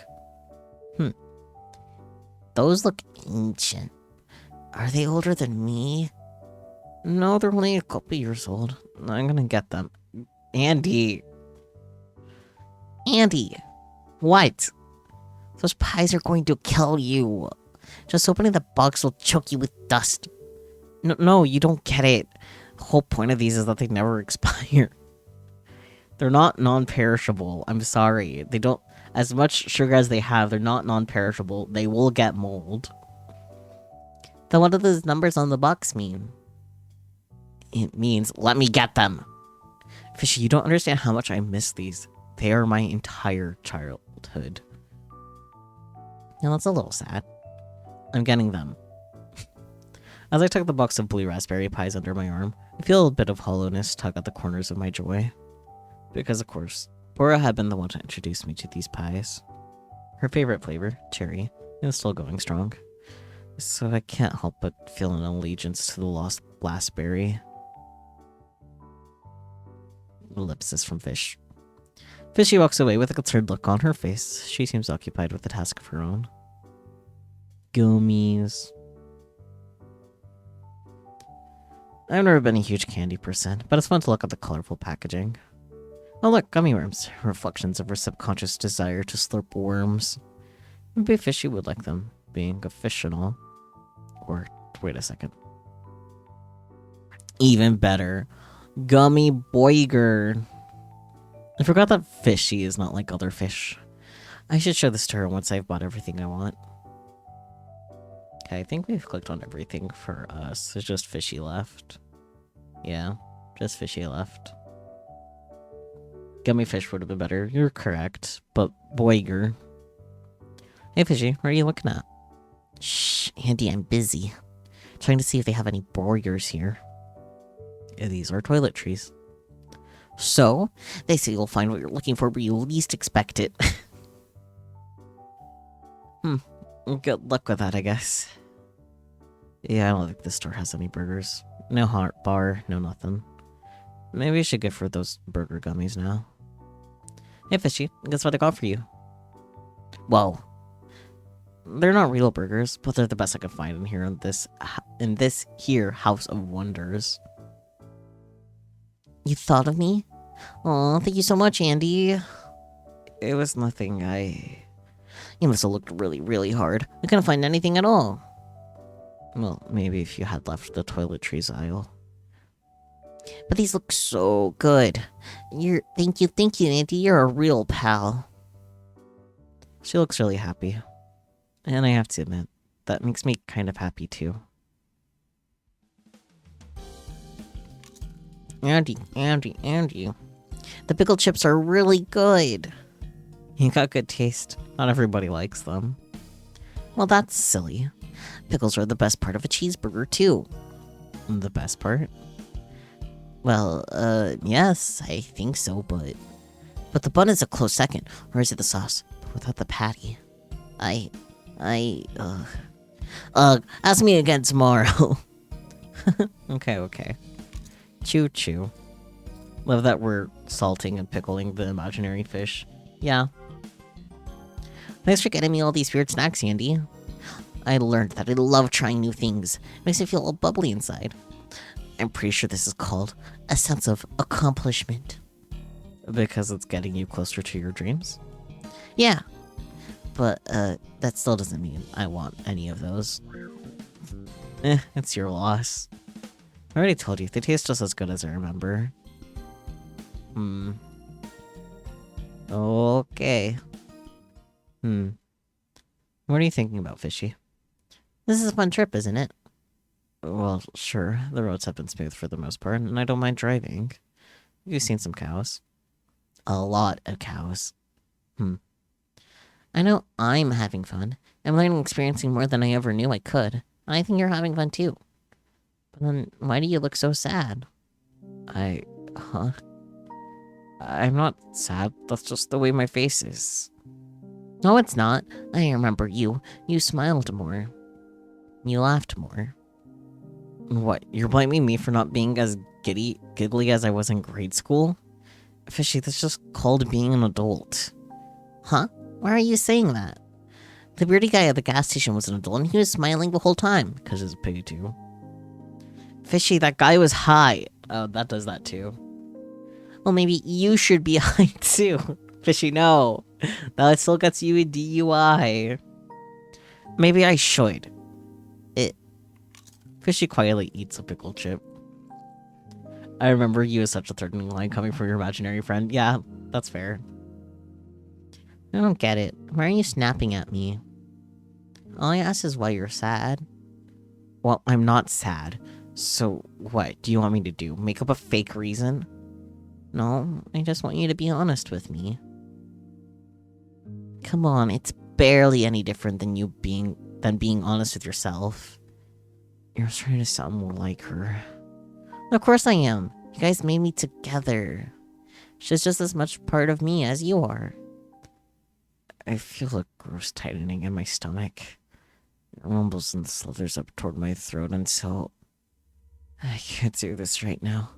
Those look ancient. Are they older than me? No, they're only a couple years old. I'm gonna get them. Andy! What? Those pies are going to kill you. Just opening the box will choke you with dust. No, you don't get it. The whole point of these is that they never expire. They're not non-perishable. I'm sorry. They don't... As much sugar as they have, they're not non-perishable. They will get mold. Then what do those numbers on the box mean? It means, let me get them. Fishy, you don't understand how much I miss these. They are my entire childhood. Now that's a little sad. I'm getting them. As I tuck the box of blue raspberry pies under my arm, I feel a bit of hollowness tug at the corners of my joy. Because, of course, Bora had been the one to introduce me to these pies. Her favorite flavor, cherry, is still going strong. So I can't help but feel an allegiance to the lost blackberry. Ellipsis from Fish. Fishy walks away with a concerned look on her face. She seems occupied with a task of her own. Gummies. I've never been a huge candy person, but it's fun to look at the colorful packaging. Oh look, gummy worms. Reflections of her subconscious desire to slurp worms. Maybe Fishy would like them, being a fish and all. Or, wait a second. Even better. Gummy Boiger. I forgot that Fishy is not like other fish. I should show this to her once I've bought everything I want. Okay, I think we've clicked on everything for us. There's just Fishy left. Yeah, just Fishy left. Gummy fish would have been better. You're correct. But Boiger. Hey Fishy, what are you looking at? Shh, Andy, I'm busy. Trying to see if they have any Boigers here. Yeah, these are toiletries. So, they say you'll find what you're looking for where you least expect it. Good luck with that, I guess. Yeah, I don't think this store has any burgers. No hot bar, no nothing. Maybe I should go for those burger gummies now. Hey Fishy, guess what I got for you? Whoa. They're not real burgers, but they're the best I could find in here in this here House of Wonders. You thought of me? Oh, thank you so much, Andy. It was nothing, You must have looked really, really hard. I couldn't find anything at all. Well, maybe if you had left the toiletries aisle. But these look so good. Thank you, Andy. You're a real pal. She looks really happy. And I have to admit, that makes me kind of happy too. Andy. The pickle chips are really good. You got good taste. Not everybody likes them. Well, that's silly. Pickles are the best part of a cheeseburger, too. The best part? Well, yes, I think so, but the bun is a close second. Or is it the sauce? Without the patty. Ask me again tomorrow. Okay. Choo. Love that we're salting and pickling the imaginary fish. Yeah. Thanks for getting me all these weird snacks, Andy. I learned that I love trying new things. It makes me feel all bubbly inside. I'm pretty sure this is called a sense of accomplishment. Because it's getting you closer to your dreams? Yeah. But, that still doesn't mean I want any of those. It's your loss. I already told you, they taste just as good as I remember. Okay. What are you thinking about, Fishy? This is a fun trip, isn't it? Well, sure. The roads have been smooth for the most part, and I don't mind driving. You've seen some cows. A lot of cows. I know I'm having fun. I'm learning and experiencing more than I ever knew I could. I think you're having fun too. But then, why do you look so sad? I'm not sad. That's just the way my face is. No, it's not. I remember you. You smiled more. You laughed more. What, you're blaming me for not being as giggly as I was in grade school? Fishy, that's just called being an adult. Huh? Why are you saying that? The beardy guy at the gas station was an adult and he was smiling the whole time. Because he's paid too. Fishy, that guy was high. Oh, that does that too. Well, maybe you should be high too. Fishy, no. That still gets you a DUI. Maybe I should. Fishy quietly eats a pickle chip. I remember you as such a threatening line coming from your imaginary friend. Yeah, that's fair. I don't get it. Why are you snapping at me? All I ask is why you're sad. Well, I'm not sad. So, what do you want me to do? Make up a fake reason? No, I just want you to be honest with me. Come on, it's barely any different than being honest with yourself. You're trying to sound more like her. Of course I am. You guys made me together. She's just as much part of me as you are. I feel a gross tightening in my stomach. It rumbles and slithers up toward my throat until... I can't do this right now.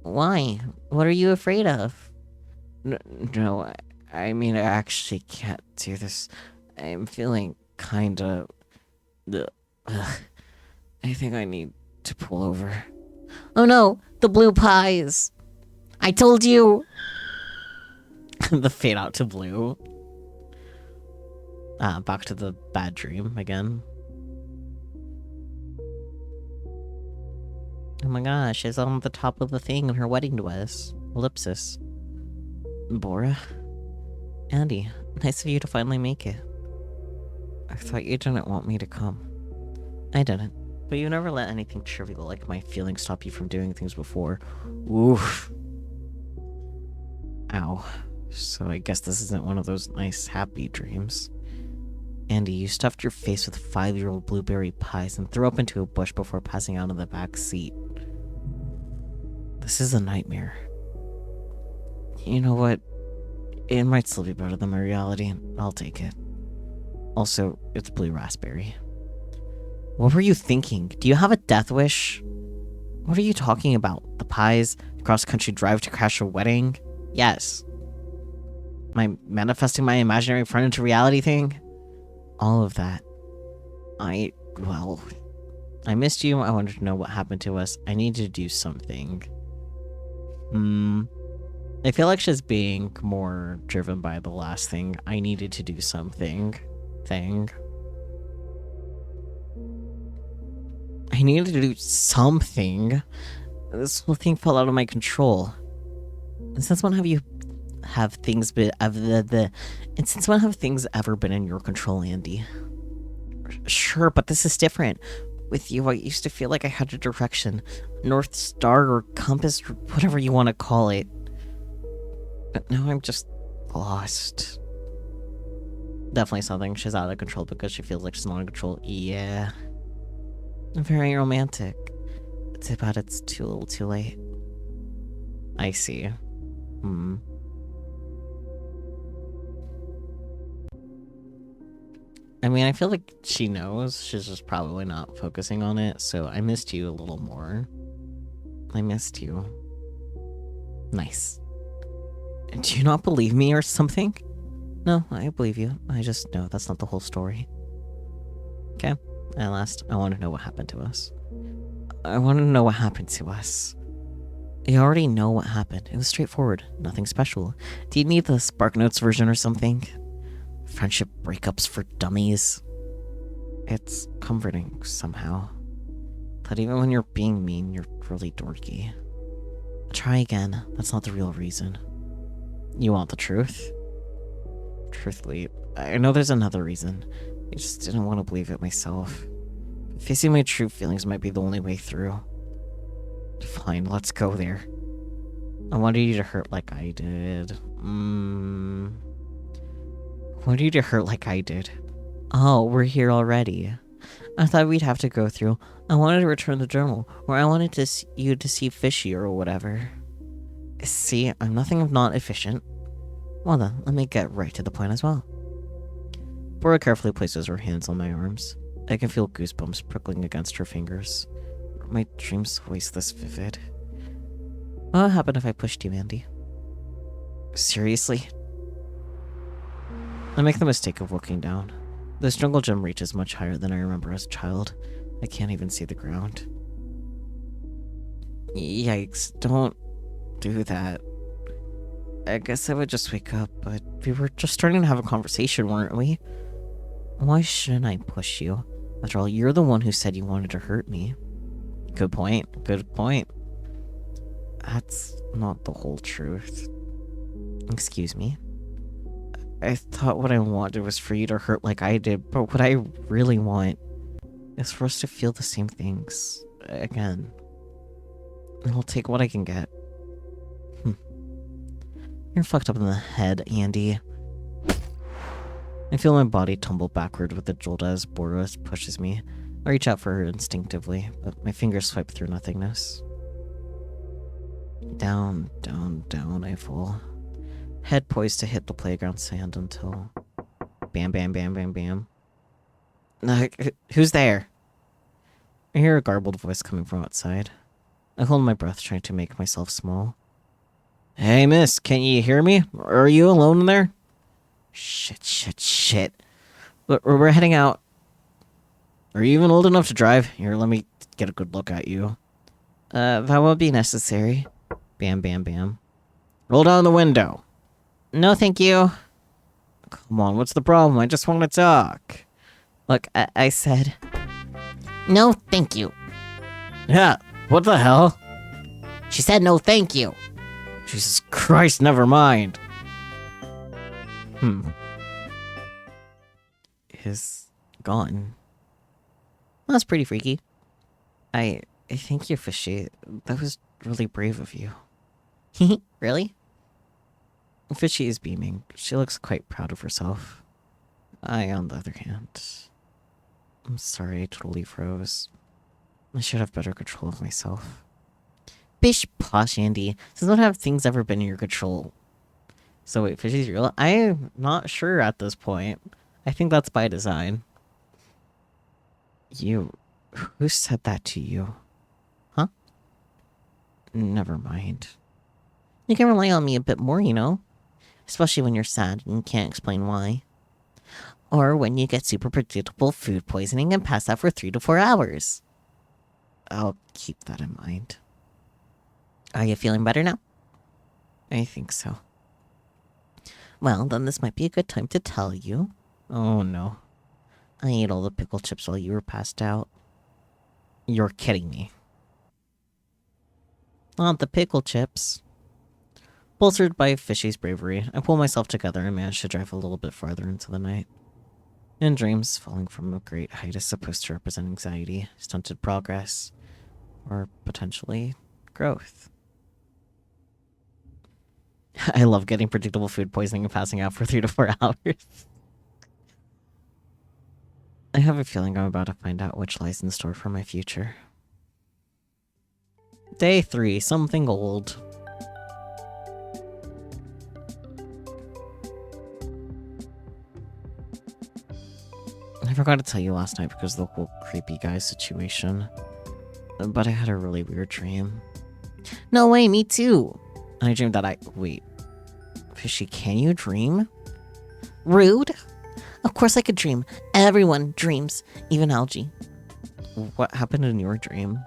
Why? What are you afraid of? No, I mean, I actually can't do this. I'm feeling kinda... I think I need to pull over. Oh no, the blue pies! I told you! The fade out to blue. Back to the bad dream again. Oh my gosh, she's on the top of the thing in her wedding dress. Ellipsis. Bora? Andy, nice of you to finally make it. I thought you didn't want me to come. I didn't. But you never let anything trivial like my feelings stop you from doing things before. Oof. Ow. So I guess this isn't one of those nice, happy dreams. Andy, you stuffed your face with 5-year-old blueberry pies and threw up into a bush before passing out in the back seat. This is a nightmare. You know what? It might still be better than my reality. I'll take it. Also, it's blue raspberry. What were you thinking? Do you have a death wish? What are you talking about? The pies? The cross-country drive to crash a wedding? Yes. Am I manifesting my imaginary friend into reality thing? All of that. I missed you. I wanted to know what happened to us. I need to do something. I feel like she's being more driven by the last thing. I needed to do something. I needed to do something. This whole thing fell out of my control. And since when have things ever been in your control, Andy? Sure, but this is different. With you, I used to feel like I had a direction. North Star or compass or whatever you want to call it. But now I'm just lost. Definitely something. She's out of control because she feels like she's not in control. Yeah. Very romantic. It's about it's too little too late. I see. I mean, I feel like she knows. She's just probably not focusing on it. So I missed you a little more. I missed you. Nice. Do you not believe me or something? No, I believe you. I just know that's not the whole story. Okay. At last, I want to know what happened to us. I want to know what happened to us. You already know what happened. It was straightforward. Nothing special. Do you need the Spark Notes version or something? Friendship breakups for dummies. It's comforting somehow. That even when you're being mean, you're really dorky. Try again. That's not the real reason. You want the truth? Truthfully, I know there's another reason. I just didn't want to believe it myself. Facing my true feelings might be the only way through. Fine, let's go there. I wanted you to hurt like I did. I wanted you to hurt like I did. Oh, we're here already. I thought we'd have to go through. I wanted to return the journal, or I wanted you to see Fishy or whatever. See, I'm nothing if not efficient. Well then, let me get right to the point as well. Bora carefully places her hands on my arms. I can feel goosebumps prickling against her fingers. Are my dreams always this vivid? What would happen if I pushed you, Andy? Seriously? I make the mistake of looking down. This jungle gym reaches much higher than I remember as a child. I can't even see the ground. Yikes, don't do that. I guess I would just wake up, but we were just starting to have a conversation, weren't we? Why shouldn't I push you? After all, you're the one who said you wanted to hurt me. Good point. Good point. That's not the whole truth. Excuse me. I thought what I wanted was for you to hurt like I did, but what I really want is for us to feel the same things again. And I'll take what I can get. You're fucked up in the head, Andy. I feel my body tumble backward with a jolt as Boris pushes me. I reach out for her instinctively, but my fingers swipe through nothingness. Down, down, down I fall. Head poised to hit the playground sand until... Bam, bam, bam, bam, bam. Who's there? I hear a garbled voice coming from outside. I hold my breath, trying to make myself small. Hey, miss, can you hear me? Are you alone in there? Shit. We're heading out. Are you even old enough to drive? Here, let me get a good look at you. That won't be necessary. Bam, bam, bam. Roll down the window. No, thank you. Come on, what's the problem? I just want to talk. Look, I said... No, thank you. Yeah, what the hell? She said no, thank you. Jesus Christ, never mind. Is gone. That's pretty freaky. I think you're Fishy. That was really brave of you. Really? Fishy is beaming. She looks quite proud of herself. I, on the other hand... I'm sorry, I totally froze. I should have better control of myself. Bish posh, Andy. Since when have things ever been in your control? So wait, Fishy's real? I'm not sure at this point. I think that's by design. You... Who said that to you? Huh? Never mind. You can rely on me a bit more, you know? Especially when you're sad and you can't explain why. Or when you get super predictable food poisoning and pass out for 3 to 4 hours. I'll keep that in mind. Are you feeling better now? I think so. Well, then this might be a good time to tell you. Oh no. I ate all the pickle chips while you were passed out. You're kidding me. Not the pickle chips. Bolstered by Fishy's bravery, I pull myself together and manage to drive a little bit farther into the night. In dreams, falling from a great height is supposed to represent anxiety, stunted progress, or potentially growth. I love getting predictable food poisoning and passing out for 3 to 4 hours. I have a feeling I'm about to find out which lies in store for my future. Day 3, something old. I forgot to tell you last night because of the whole creepy guy situation. But I had a really weird dream. No way, me too! I dreamed that wait. Fishy, can you dream? Rude? Of course I could dream. Everyone dreams, even Algie. What happened in your dream?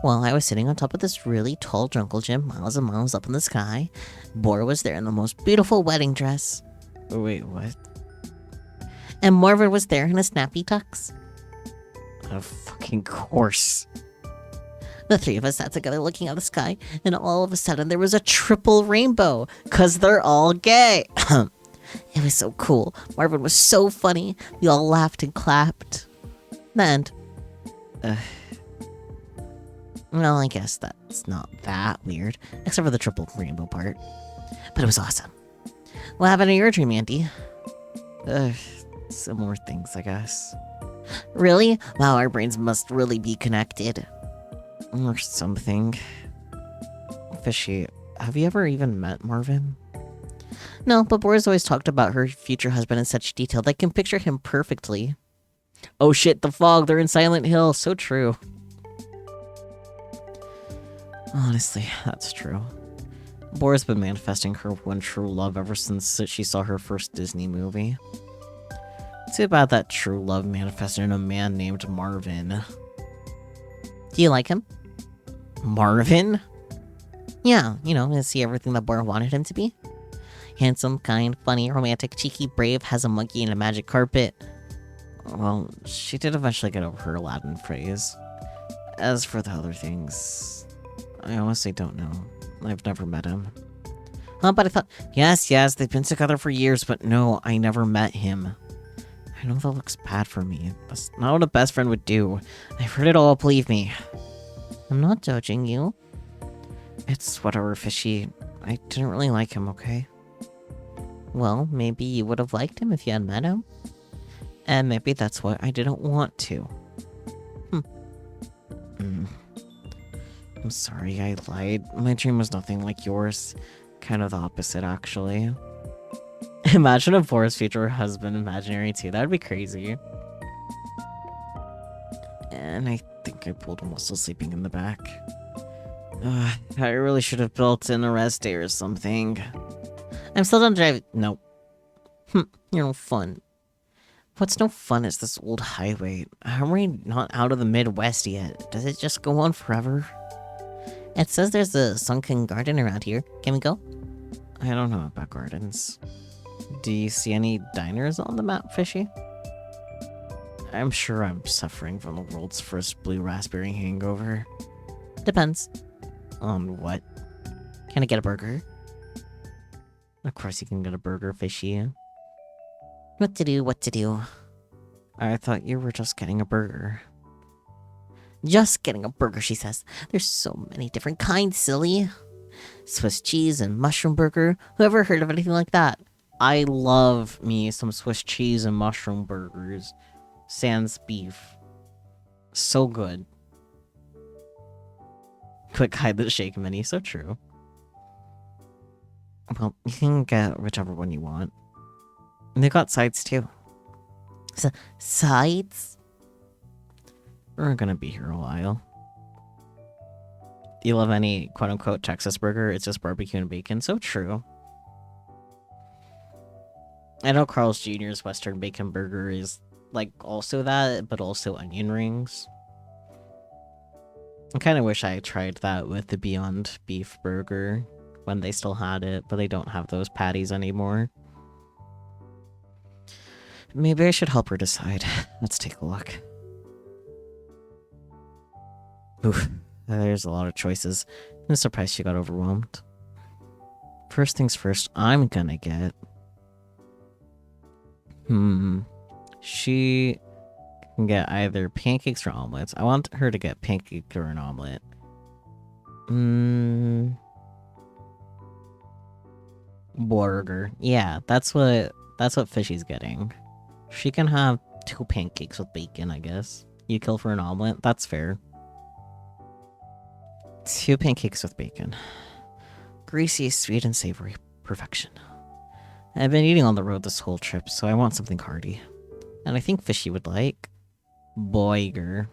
Well, I was sitting on top of this really tall jungle gym, miles and miles up in the sky. Bora was there in the most beautiful wedding dress. Wait, what? And Marvin was there in a snappy tux. Of fucking course. The 3 of us sat together looking at the sky, and all of a sudden there was a triple rainbow, 'cause they're all gay. It was so cool. Marvin was so funny. We all laughed and clapped. The end. Well, I guess that's not that weird, except for the triple rainbow part. But it was awesome. What happened in your dream, Andy? Similar things, I guess. Really? Wow, our brains must really be connected. Or something. Fishy, have you ever even met Marvin? No, but Bora's always talked about her future husband in such detail that I can picture him perfectly. Oh shit, the fog, they're in Silent Hill, so true. Honestly, that's true. Bora's been manifesting her one true love ever since she saw her first Disney movie. Too bad that true love manifested in a man named Marvin. Do you like him? Marvin? Yeah, you know, is he everything that Bora wanted him to be? Handsome, kind, funny, romantic, cheeky, brave, has a monkey and a magic carpet. Well, she did eventually get over her Aladdin phase. As for the other things, I honestly don't know. I've never met him. But I thought, yes, they've been together for years, but no, I never met him. I know that looks bad for me. That's not what a best friend would do. I've heard it all, believe me. I'm not judging you. It's whatever, Fishy. I didn't really like him, okay? Well, maybe you would have liked him if you had met him. And maybe that's why I didn't want to. I'm sorry, I lied. My dream was nothing like yours. Kind of the opposite, actually. Imagine if Bora's future husband imaginary too. That would be crazy. And I think I pulled him while still sleeping in the back. I really should have built in a rest day or something. I'm still done driving. Nope. You're no fun. What's no fun is this old highway. How are we not out of the Midwest yet? Does it just go on forever? It says there's a sunken garden around here. Can we go? I don't know about gardens. Do you see any diners on the map, Fishy? I'm sure I'm suffering from the world's first blue raspberry hangover. Depends. On what? Can I get a burger? Of course you can get a burger, Fishy. What to do? I thought you were just getting a burger. Just getting a burger, she says. There's so many different kinds, silly. Swiss cheese and mushroom burger. Who ever heard of anything like that? I love me some Swiss cheese and mushroom burgers. Sans beef. So good. Quick hide the shake menu, so true. Well, you can get whichever one you want. And they got sides too. Sides? We're gonna be here a while. Do you love any quote-unquote Texas burger? It's just barbecue and bacon. So true. I know Carl's Jr.'s Western Bacon Burger is, like, also that, but also onion rings. I kind of wish I tried that with the Beyond Beef Burger. when they still had it, but they don't have those patties anymore. Maybe I should help her decide. Let's take a look. Oof, there's a lot of choices. I'm surprised she got overwhelmed. First things first, I'm gonna get... She can get either pancakes or omelets. I want her to get pancake or an omelet. Burger. Yeah, that's what Fishy's getting. She can have 2 pancakes with bacon, I guess. You kill for an omelet? That's fair. 2 pancakes with bacon. Greasy, sweet, and savory. Perfection. I've been eating on the road this whole trip, so I want something hearty. And I think Fishy would like... Boiger.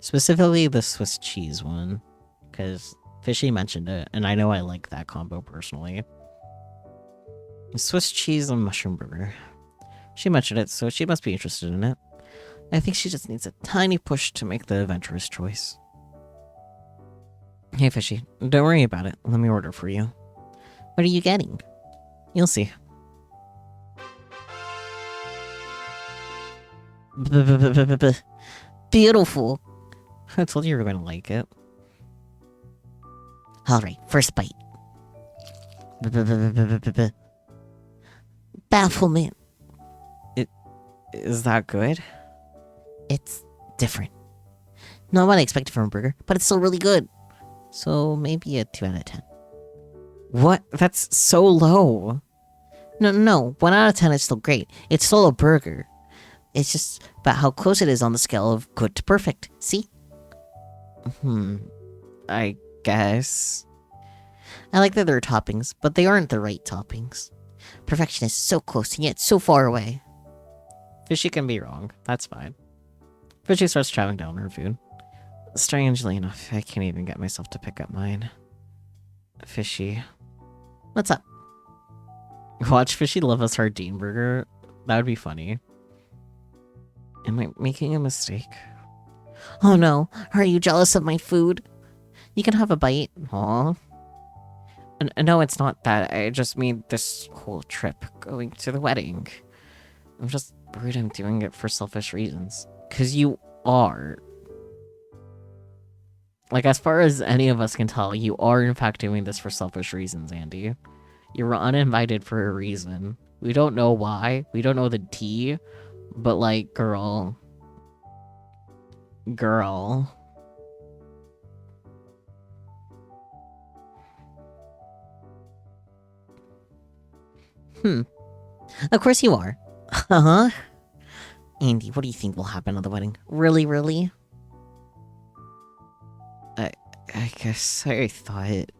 Specifically the Swiss cheese one. Because Fishy mentioned it, and I know I like that combo personally. Swiss cheese and mushroom burger. She mentioned it, so she must be interested in it. I think she just needs a tiny push to make the adventurous choice. Hey, Fishy, don't worry about it. Let me order for you. What are you getting? You'll see. Beautiful. I told you were going to like it. Alright, first bite. Bafflement. Is that good? It's different. Not what I expected from a burger, but it's still really good. So maybe a 2 out of 10. What? That's so low. No. 1 out of 10 is still great. It's still a burger. It's just about how close it is on the scale of good to perfect. See? I guess. I like that there are toppings, but they aren't the right toppings. Perfection is so close and yet so far away. Fishy can be wrong. That's fine. Fishy starts chowing down her food. Strangely enough, I can't even get myself to pick up mine. Fishy. What's up? Watch Fishy love a sardine burger. That would be funny. Am I making a mistake? Oh no, are you jealous of my food? You can have a bite. Aw. No, it's not that. I just mean this whole trip going to the wedding. I'm just worried I'm doing it for selfish reasons. 'Cause you are. Like, as far as any of us can tell, you are in fact doing this for selfish reasons, Andy. You were uninvited for a reason. We don't know why. We don't know the tea. But, like, girl. Of course you are. Uh-huh. Andy, what do you think will happen at the wedding? Really? I guess I thought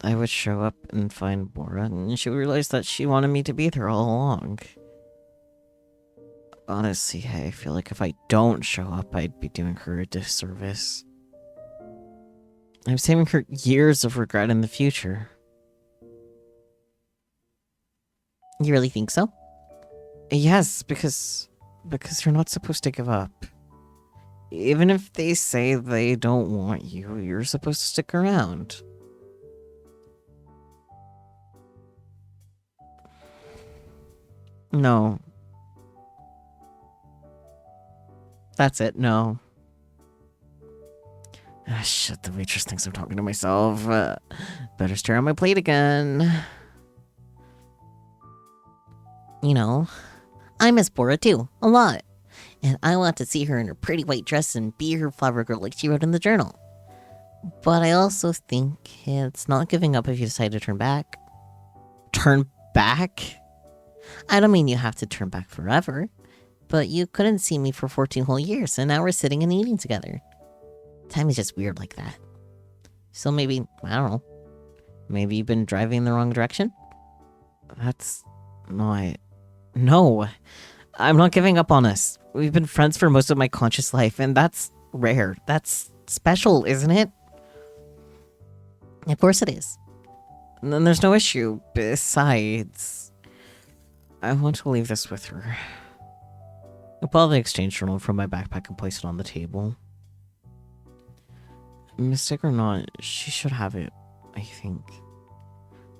I would show up and find Bora, and she realized that she wanted me to be there all along. Honestly, I feel like if I don't show up, I'd be doing her a disservice. I'm saving her years of regret in the future. You really think so? Yes, because you're not supposed to give up. Even if they say they don't want you, you're supposed to stick around. No. That's it, no. Ah, shit, the waitress thinks I'm talking to myself. Better stare on my plate again. You know, I miss Bora too, a lot. And I want to see her in her pretty white dress and be her flower girl like she wrote in the journal. But I also think it's not giving up if you decide to turn back. Turn back? I don't mean you have to turn back forever. But you couldn't see me for 14 whole years, and now we're sitting and eating together. Time is just weird like that. So maybe, I don't know. Maybe you've been driving in the wrong direction? That's not... No. I'm not giving up on us. We've been friends for most of my conscious life, and that's rare. That's special, isn't it? Of course it is. And then there's no issue. Besides, I want to leave this with her. I pull out the exchange journal from my backpack and place it on the table. Mistake or not, she should have it, I think.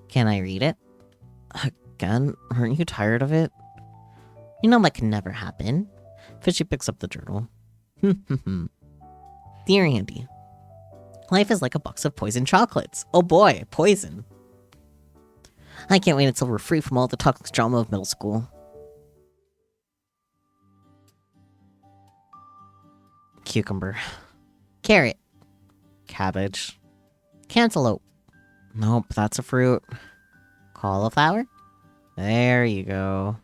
Can I read it? Again? Aren't you tired of it? You know that can never happen. Fishy picks up the journal. Dear Andy, life is like a box of poison chocolates. Oh boy, poison. I can't wait until we're free from all the toxic drama of middle school. Cucumber. Carrot. Cabbage. Cantaloupe. Nope, that's a fruit. Cauliflower? There you go.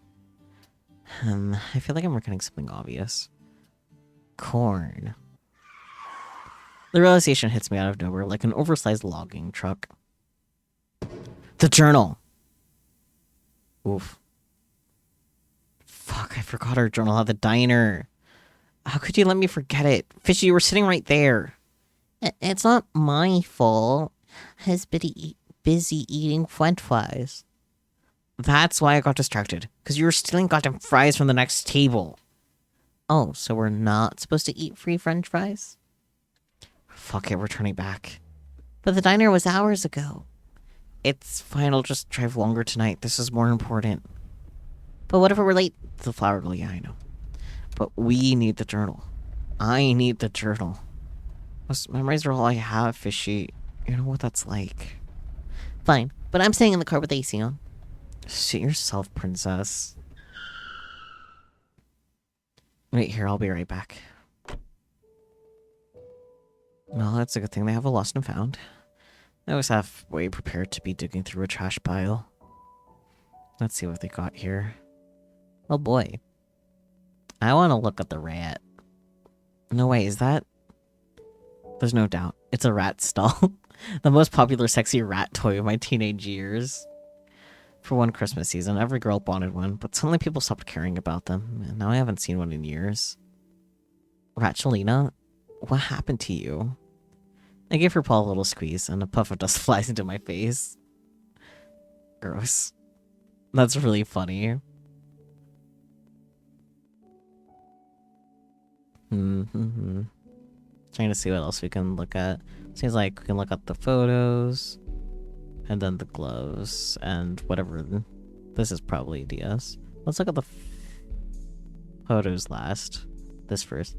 I feel like I'm forgetting something obvious. Corn. The realization hits me out of nowhere like an oversized logging truck. The journal! Oof. Fuck, I forgot our journal at the diner. How could you let me forget it? Fishy, you were sitting right there. It's not my fault. I was busy eating french fries. That's why I got distracted. Because you were stealing goddamn fries from the next table. Oh, so we're not supposed to eat free french fries? Fuck it, we're turning back. But the diner was hours ago. It's fine, I'll just drive longer tonight. This is more important. But what if we're late to the flower girl? Yeah, I know. But we need the journal. I need the journal. Those memories are all I have, Fishy. You know what that's like. Fine, but I'm staying in the car with AC on. Suit yourself, princess. Wait here, I'll be right back. Well, that's a good thing they have a lost and found. I was halfway prepared to be digging through a trash pile. Let's see what they got here. Oh boy. I want to look at the rat. No way, is that? There's no doubt. It's a rat stall. The most popular sexy rat toy of my teenage years. For one Christmas season, every girl wanted one, but suddenly people stopped caring about them, and now I haven't seen one in years. Ratchelina, what happened to you? I gave her paw a little squeeze, and a puff of dust flies into my face. Gross. That's really funny. Trying to see what else we can look at. Seems like we can look at the photos. And then the gloves. And whatever. This is probably DS. Let's look at the photos last. This first.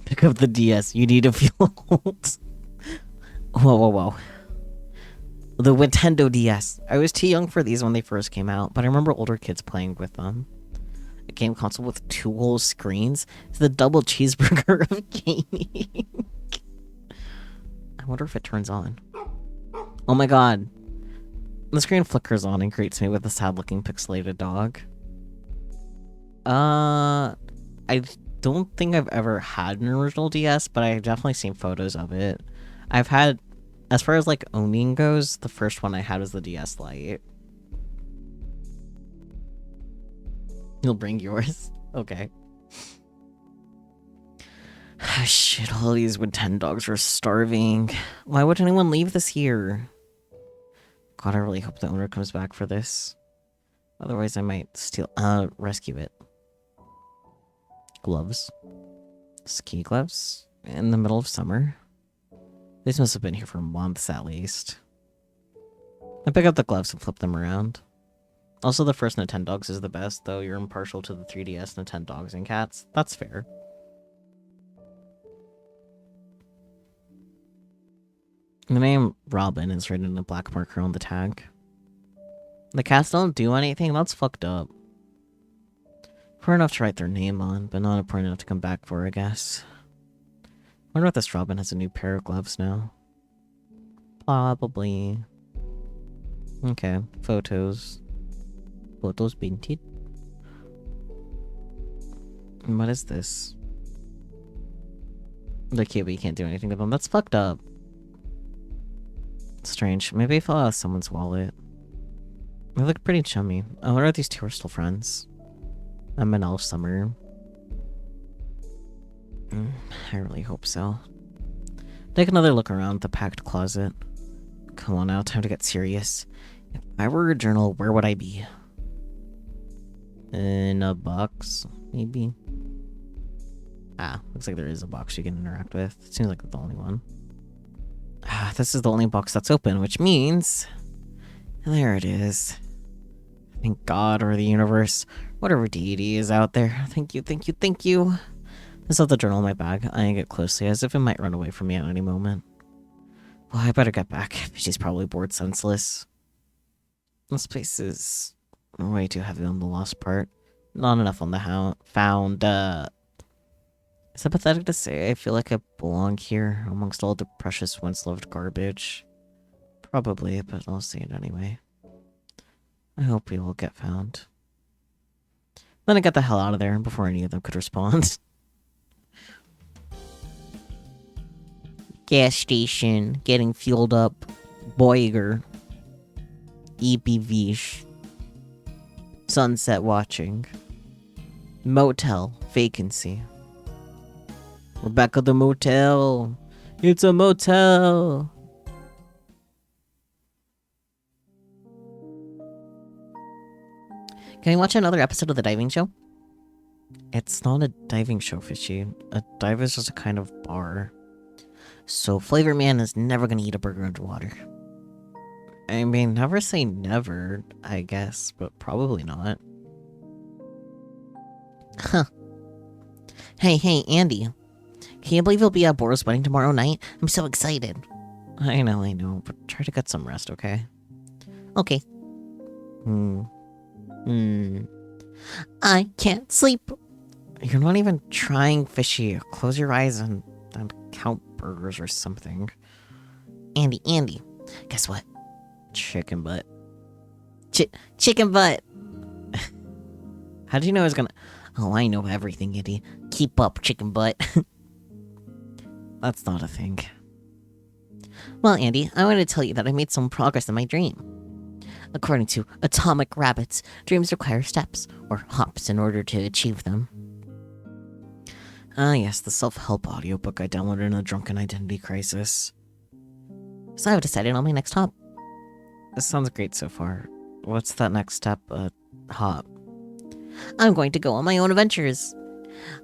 Pick up the DS. You need to feel old. Whoa. The Nintendo DS. I was too young for these when they first came out, but I remember older kids playing with them. A game console with 2 whole screens? It's the double cheeseburger of gaming. I wonder if it turns on. Oh my god. The screen flickers on and greets me with a sad-looking pixelated dog. I don't think I've ever had an original DS, but I've definitely seen photos of it. I've had, as far as like owning goes, the first one I had was the DS Lite. You'll bring yours? Okay. Shit, all these Nintendo dogs are starving. Why would anyone leave this here? God, I really hope the owner comes back for this. Otherwise, I might rescue it. Gloves. Ski gloves? In the middle of summer? These must have been here for months at least. I pick up the gloves and flip them around. Also, the first Nintendogs is the best, though you're impartial to the 3DS Nintendogs and cats. That's fair. The name Robin is written in a black marker on the tag. The cats don't do anything? That's fucked up. Important enough to write their name on, but not important enough to come back for, I guess. Wonder if this Robin has a new pair of gloves now. Probably. Okay, photos. Photos painted. What is this? They're cute, but you can't do anything with them. That's fucked up. Strange. Maybe I fell out of someone's wallet. They look pretty chummy. I wonder if these two are still friends. Manal Summer. I really hope so. Take another look around the packed closet. Come on now, time to get serious. If I were a journal, where would I be? In a box, maybe? Ah, looks like there is a box you can interact with. It seems like the only one. This is the only box that's open, which means... There it is. Thank God, or the universe, whatever deity is out there. Thank you, thank you, thank you. I saw the journal in my bag, eyeing it closely, as if it might run away from me at any moment. Well, I better get back. She's probably bored senseless. This place is way too heavy on the lost part. Not enough on the found. Is it pathetic to say I feel like I belong here amongst all the precious once-loved garbage? Probably, but I'll say it anyway. I hope we will get found. Then I got the hell out of there before any of them could respond. Gas station, getting fueled up. Boiger. EBV. Sunset watching. Motel, vacancy. We're back at the motel. It's a motel. Can we watch another episode of The Diving Show? It's not a diving show, Fishy. A dive is just a kind of bar. So Flavor Man is never gonna eat a burger underwater. I mean, never say never, I guess, but probably not. Huh. Hey, Andy. Can you believe you'll be at Bora's wedding tomorrow night? I'm so excited. I know, but try to get some rest, okay? Okay. I can't sleep. You're not even trying, Fishy. Close your eyes and count burgers or something. Andy, guess what? Chicken butt. Chicken butt! How did you know I was gonna... Oh, I know everything, Andy. Keep up, chicken butt. That's not a thing. Well, Andy, I wanted to tell you that I made some progress in my dream. According to Atomic Rabbits, dreams require steps, or hops, in order to achieve them. Ah, yes, the self-help audiobook I downloaded in a drunken identity crisis. So I've decided on my next hop. This sounds great so far. What's that next step? Hop. I'm going to go on my own adventures.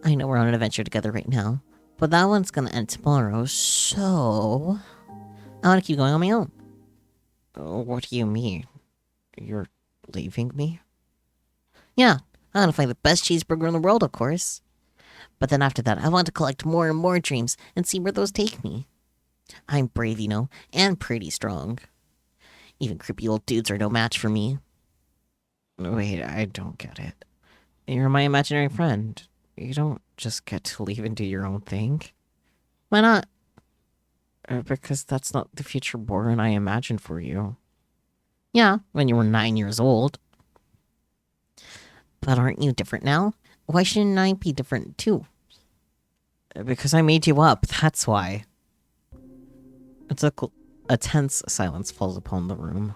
I know we're on an adventure together right now, but that one's gonna end tomorrow, so... I want to keep going on my own. What do you mean? You're leaving me? Yeah, I want to find the best cheeseburger in the world, of course. But then after that, I want to collect more and more dreams and see where those take me. I'm brave, you know, and pretty strong. Even creepy old dudes are no match for me. Wait, I don't get it. You're my imaginary friend. You don't just get to leave and do your own thing. Why not? Because that's not the future Bora and I imagined for you. Yeah, when you were 9 years old. But aren't you different now? Why shouldn't I be different too? Because I made you up, that's why. A tense silence falls upon the room.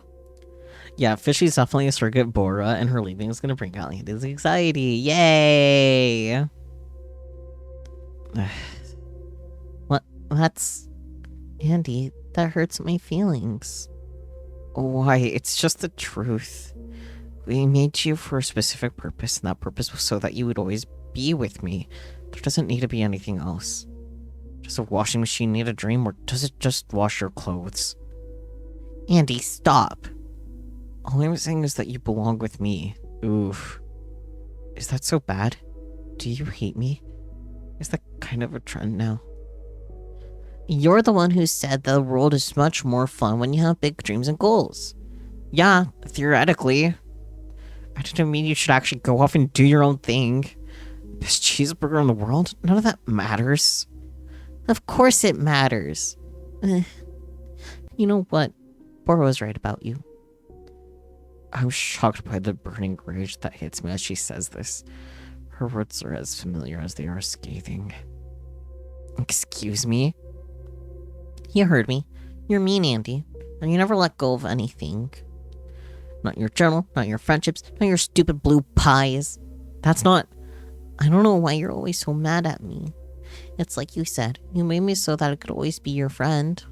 Yeah, Fishy's definitely a surrogate Bora, and her leaving is gonna bring out Andy's anxiety. Yay! What? That's... Andy, that hurts my feelings. Why, it's just the truth. We made you for a specific purpose, and that purpose was so that you would always be with me. There doesn't need to be anything else. Does a washing machine need a dream, or does it just wash your clothes? Andy, stop. All I'm saying is that you belong with me. Oof. Is that so bad? Do you hate me? Is that kind of a trend now? You're the one who said the world is much more fun when you have big dreams and goals. Yeah, theoretically. I didn't mean you should actually go off and do your own thing. Best cheeseburger in the world? None of that matters. Of course it matters. You know what? Bora was right about you. I'm shocked by the burning rage that hits me as she says this. Her words are as familiar as they are scathing. Excuse me? You heard me. You're mean, Andy. And you never let go of anything. Not your journal, not your friendships, not your stupid blue pies. That's not... I don't know why you're always so mad at me. It's like you said, you made me so that I could always be your friend.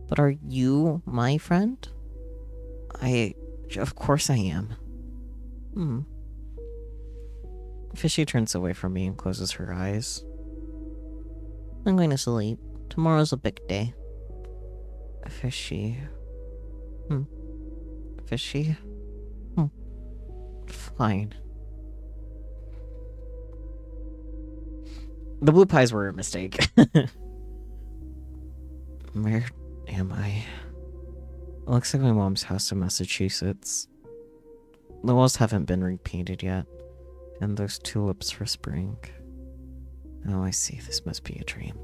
But are you my friend? Of course I am. Fishy turns away from me and closes her eyes. I'm going to sleep. Tomorrow's a big day. Fishy. Fishy? Fine. The blue pies were a mistake. Where am I? It looks like my mom's house in Massachusetts. The walls haven't been repainted yet. And there's tulips for spring. Oh, I see. This must be a dream.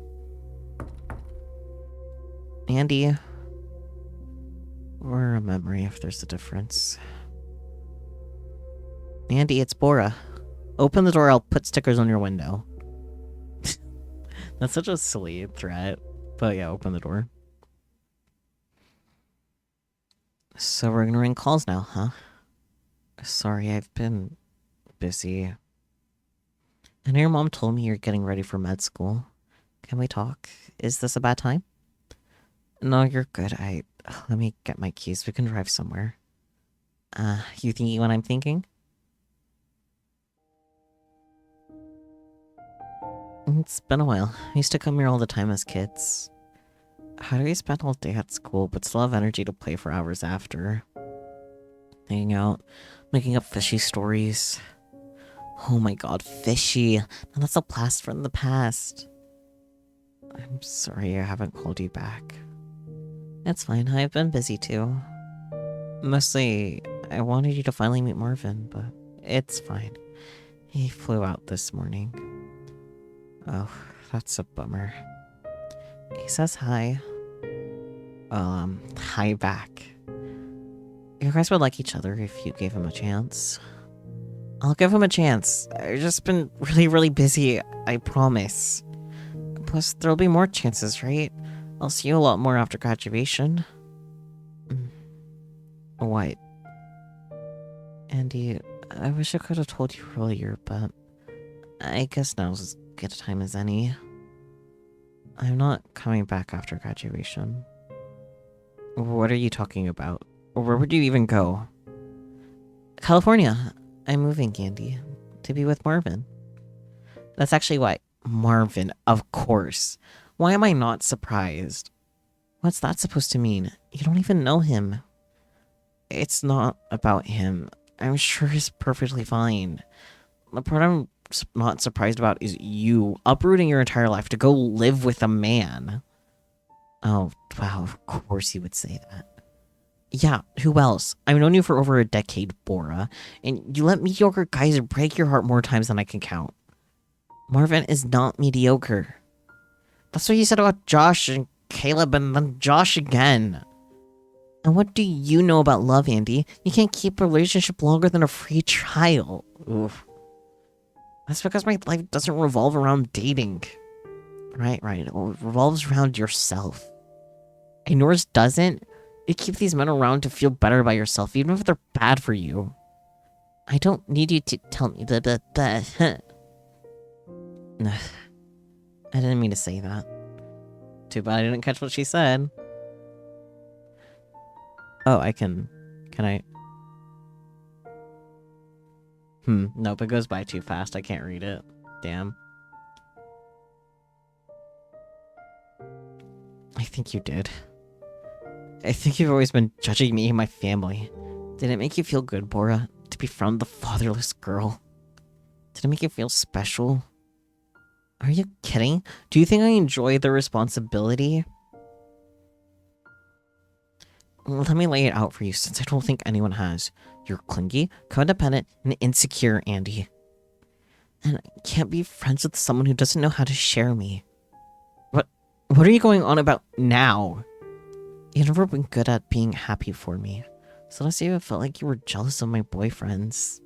Andy. Or a memory, if there's a difference. Andy, it's Bora. Open the door, I'll put stickers on your window. That's such a silly threat. But yeah, open the door. So we're gonna ring calls now, huh? Sorry, I've been busy. And your mom told me you're getting ready for med school. Can we talk? Is this a bad time? No, you're good. Let me get my keys. We can drive somewhere. You thinking what I'm thinking? It's been a while. I used to come here all the time as kids. How do we spend all day at school but still have energy to play for hours after? Hanging out, making up fishy stories. Oh my god, fishy. Now that's a blast from the past. I'm sorry I haven't called you back. It's fine, I've been busy too. Mostly, I wanted you to finally meet Marvin, but it's fine. He flew out this morning. Oh, that's a bummer. He says hi. Hi back. You guys would like each other if you gave him a chance. I'll give him a chance. I've just been really busy, I promise. Plus, there'll be more chances, right? I'll see you a lot more after graduation. What? Andy, I wish I could have told you earlier, but I guess now's as good a time as any. I'm not coming back after graduation. What are you talking about? Where would you even go? California. I'm moving, Andy, to be with Marvin. That's actually why. Marvin, of course. Why am I not surprised? What's that supposed to mean? You don't even know him. It's not about him. I'm sure he's perfectly fine. The part I'm not surprised about is you uprooting your entire life to go live with a man. Oh, wow, of course he would say that. Yeah, who else? I've known you for over a decade, Bora, and you let mediocre guys break your heart more times than I can count. Marvin is not mediocre. That's what you said about Josh and Caleb and then Josh again. And what do you know about love, Andy? You can't keep a relationship longer than a free trial. Oof. That's because my life doesn't revolve around dating. Right. It revolves around yourself. And yours doesn't? You keep these men around to feel better about yourself, even if they're bad for you. I don't need you to tell me that. I didn't mean to say that. Too bad I didn't catch what she said. Oh, I can I? Nope, it goes by too fast. I can't read it. Damn. I think you did. I think you've always been judging me and my family. Did it make you feel good, Bora, to befriend the fatherless girl? Did it make you feel special? Are you kidding? Do you think I enjoy the responsibility? Let me lay it out for you, since I don't think anyone has. You're clingy, codependent, and insecure, Andy. And I can't be friends with someone who doesn't know how to share me. What are you going on about now? You've never been good at being happy for me. So let's see if it felt like you were jealous of my boyfriends.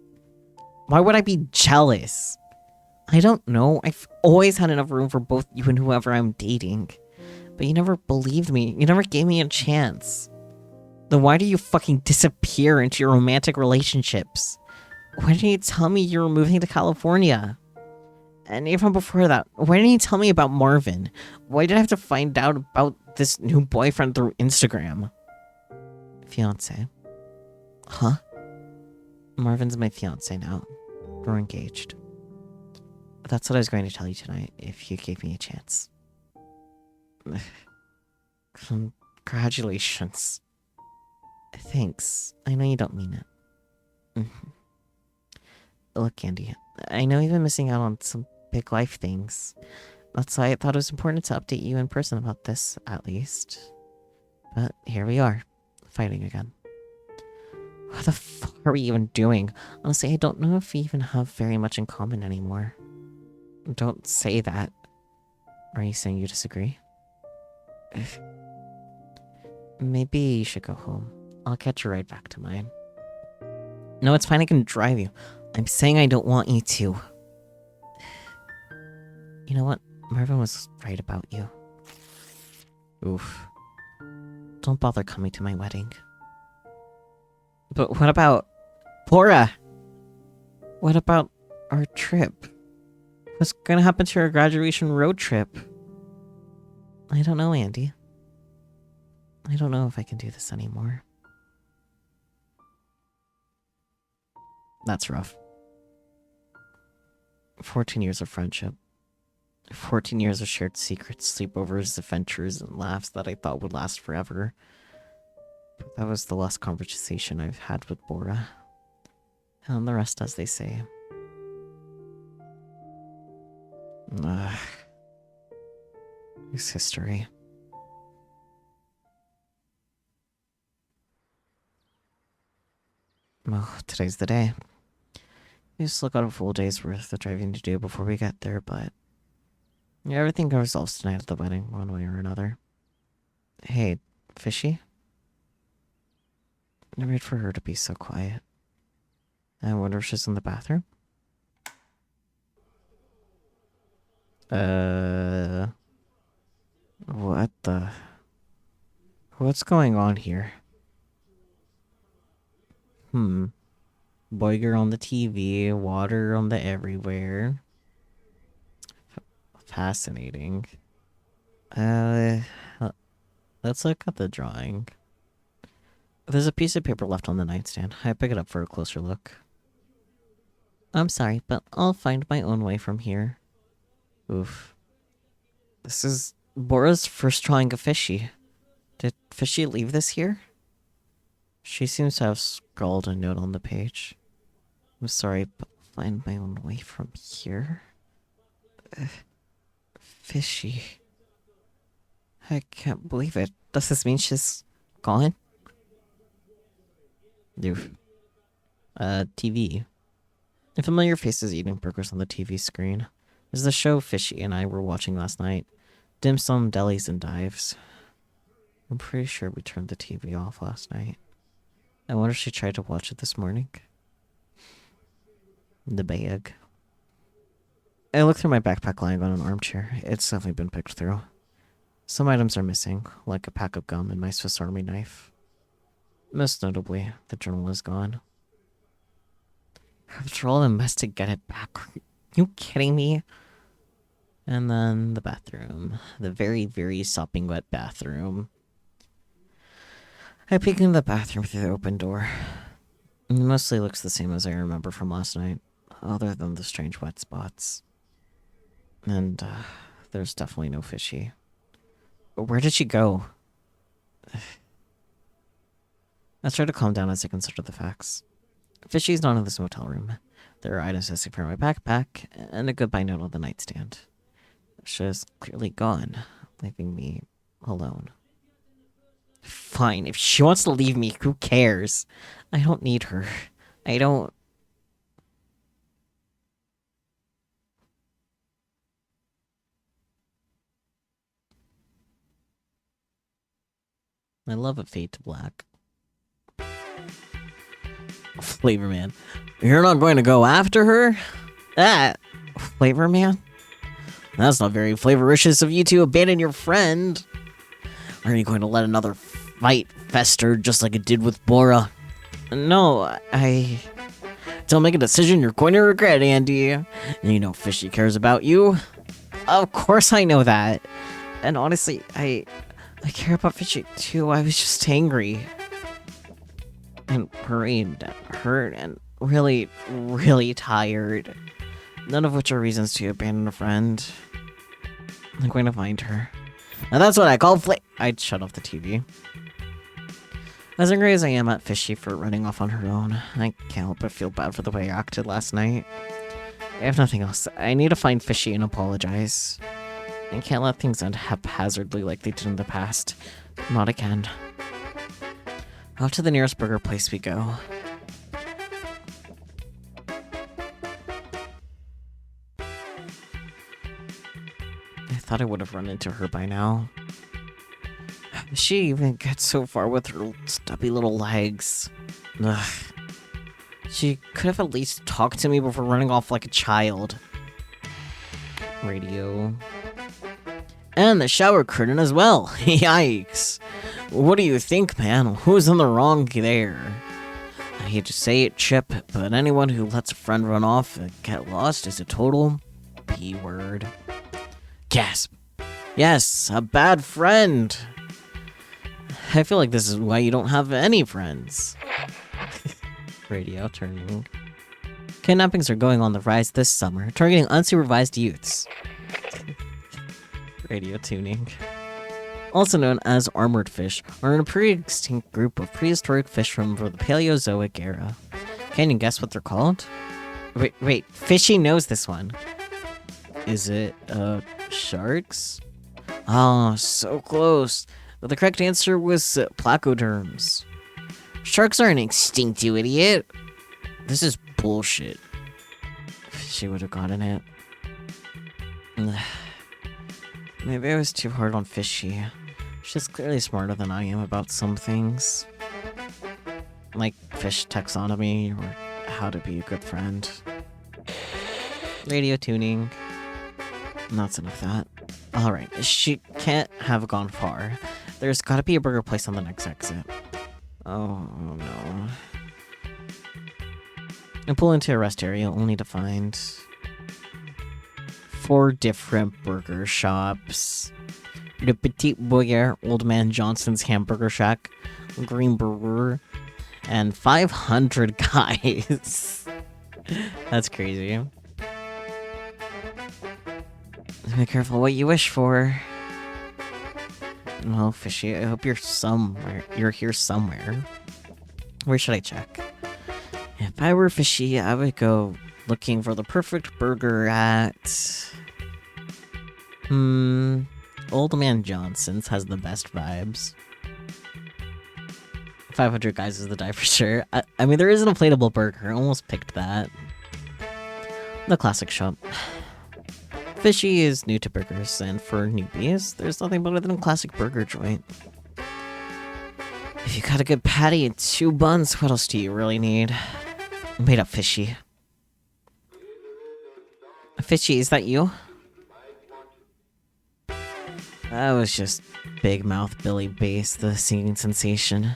Why would I be jealous? I don't know. I've always had enough room for both you and whoever I'm dating. But you never believed me. You never gave me a chance. Then why do you fucking disappear into your romantic relationships? Why didn't you tell me you were moving to California? And even before that, why didn't you tell me about Marvin? Why did I have to find out about this new boyfriend through Instagram? Fiance. Huh? Marvin's my fiance now. We're engaged. That's what I was going to tell you tonight, if you gave me a chance. Congratulations. Thanks. I know you don't mean it. Look, Andy, I know you've been missing out on some big life things. That's why I thought it was important to update you in person about this, at least. But here we are, fighting again. What the fuck are we even doing? Honestly, I don't know if we even have very much in common anymore. Don't say that. Are you saying you disagree? Maybe you should go home. I'll catch a ride back to mine. No, it's fine, I can drive you. I'm saying I don't want you to. You know what? Marvin was right about you. Oof. Don't bother coming to my wedding. But what about... Bora? What about our trip? What's gonna happen to our graduation road trip? I don't know, Andy. I don't know if I can do this anymore. That's rough. 14 years of friendship. 14 years of shared secrets, sleepovers, adventures, and laughs that I thought would last forever. But that was the last conversation I've had with Bora. And the rest, as they say. It's history. Well, today's the day. We still got a full day's worth of driving to do before we get there, but... yeah, everything resolves tonight at the wedding, one way or another. Hey, Fishy? Never wait for her to be so quiet. I wonder if she's in the bathroom? What the... what's going on here? Boiger on the TV, water on the everywhere. Fascinating. Let's look at the drawing. There's a piece of paper left on the nightstand. I pick it up for a closer look. I'm sorry, but I'll find my own way from here. Oof. This is Bora's first drawing of Fishy. Did Fishy leave this here? She seems to have scrawled a note on the page. I'm sorry, but I'll find my own way from here. Fishy. I can't believe it. Does this mean she's gone? Oof. TV. A familiar face is eating burgers on the TV screen. This is the show Fishy and I were watching last night. Dim sum, delis, and dives. I'm pretty sure we turned the TV off last night. I wonder if she tried to watch it this morning. The bag. I look through my backpack lying on an armchair. It's definitely been picked through. Some items are missing, like a pack of gum and my Swiss Army knife. Most notably, the journal is gone. After all the mess to get it back, are you kidding me? And then the bathroom. The very, very sopping wet bathroom. I peek into the bathroom through the open door. It mostly looks the same as I remember from last night, other than the strange wet spots. And, there's definitely no Fishy. Where did she go? I try to calm down as I consider the facts. Fishy's not in this motel room. There are items missing from my backpack, and a goodbye note on the nightstand. She's clearly gone, leaving me alone. Fine, if she wants to leave me, who cares? I don't need her. I don't... I love a fade to black. Flavor Man. You're not going to go after her? That Flavor Man? That's not very flavoricious of you to abandon your friend. Are you going to let another fight fester just like it did with Bora? No, don't make a decision you're going to regret, Andy. And you know Fishy cares about you. Of course I know that. And honestly, I care about Fishy too. I was just angry. And worried, hurt, and really, really tired. None of which are reasons to abandon a friend. I'm going to find her. Now that's what I call I'd shut off the TV. As angry as I am at Fishy for running off on her own, I can't help but feel bad for the way I acted last night. I have nothing else. I need to find Fishy and apologize. I can't let things end haphazardly like they did in the past. Not again. Off to the nearest burger place we go. I thought I would have run into her by now. She even gets so far with her stubby little legs. Ugh. She could have at least talked to me before running off like a child. Radio. And the shower curtain as well. Yikes. What do you think, man? Who's in the wrong there? I hate to say it, Chip, but anyone who lets a friend run off and get lost is a total P-word. Gasp. Yes, a bad friend. I feel like this is why you don't have any friends. Radio turning. Kidnappings are going on the rise this summer, targeting unsupervised youths. Radio tuning. Also known as armored fish, are a pre-extinct group of prehistoric fish from the Paleozoic era. Can you guess what they're called? Wait, Fishy knows this one. Is it, sharks? Oh, so close. But the correct answer was placoderms. Sharks aren't extinct, you idiot. This is bullshit. She would have gotten it. Maybe I was too hard on Fishy. She's clearly smarter than I am about some things. Like fish taxonomy or how to be a good friend. Radio tuning. That's enough of that. Alright, she can't have gone far. There's gotta be a burger place on the next exit. Oh no. I pull into a rest area only to find 4 different burger shops. Le Petit Boyer, Old Man Johnson's Hamburger Shack, Green Burger, and 500 guys. That's crazy. Be careful what you wish for. Well, Fishy, I hope you're somewhere. You're here somewhere. Where should I check? If I were Fishy, I would go looking for the perfect burger at... Old Man Johnson's has the best vibes. 500 guys is the die for sure. I mean, there is an inflatable burger. I almost picked that. The classic shop. Fishy is new to burgers, and for newbies, there's nothing better than a classic burger joint. If you got a good patty and 2 buns, what else do you really need? Wait up, Fishy. Fishy, is that you? That was just Big Mouth Billy Bass, the singing sensation.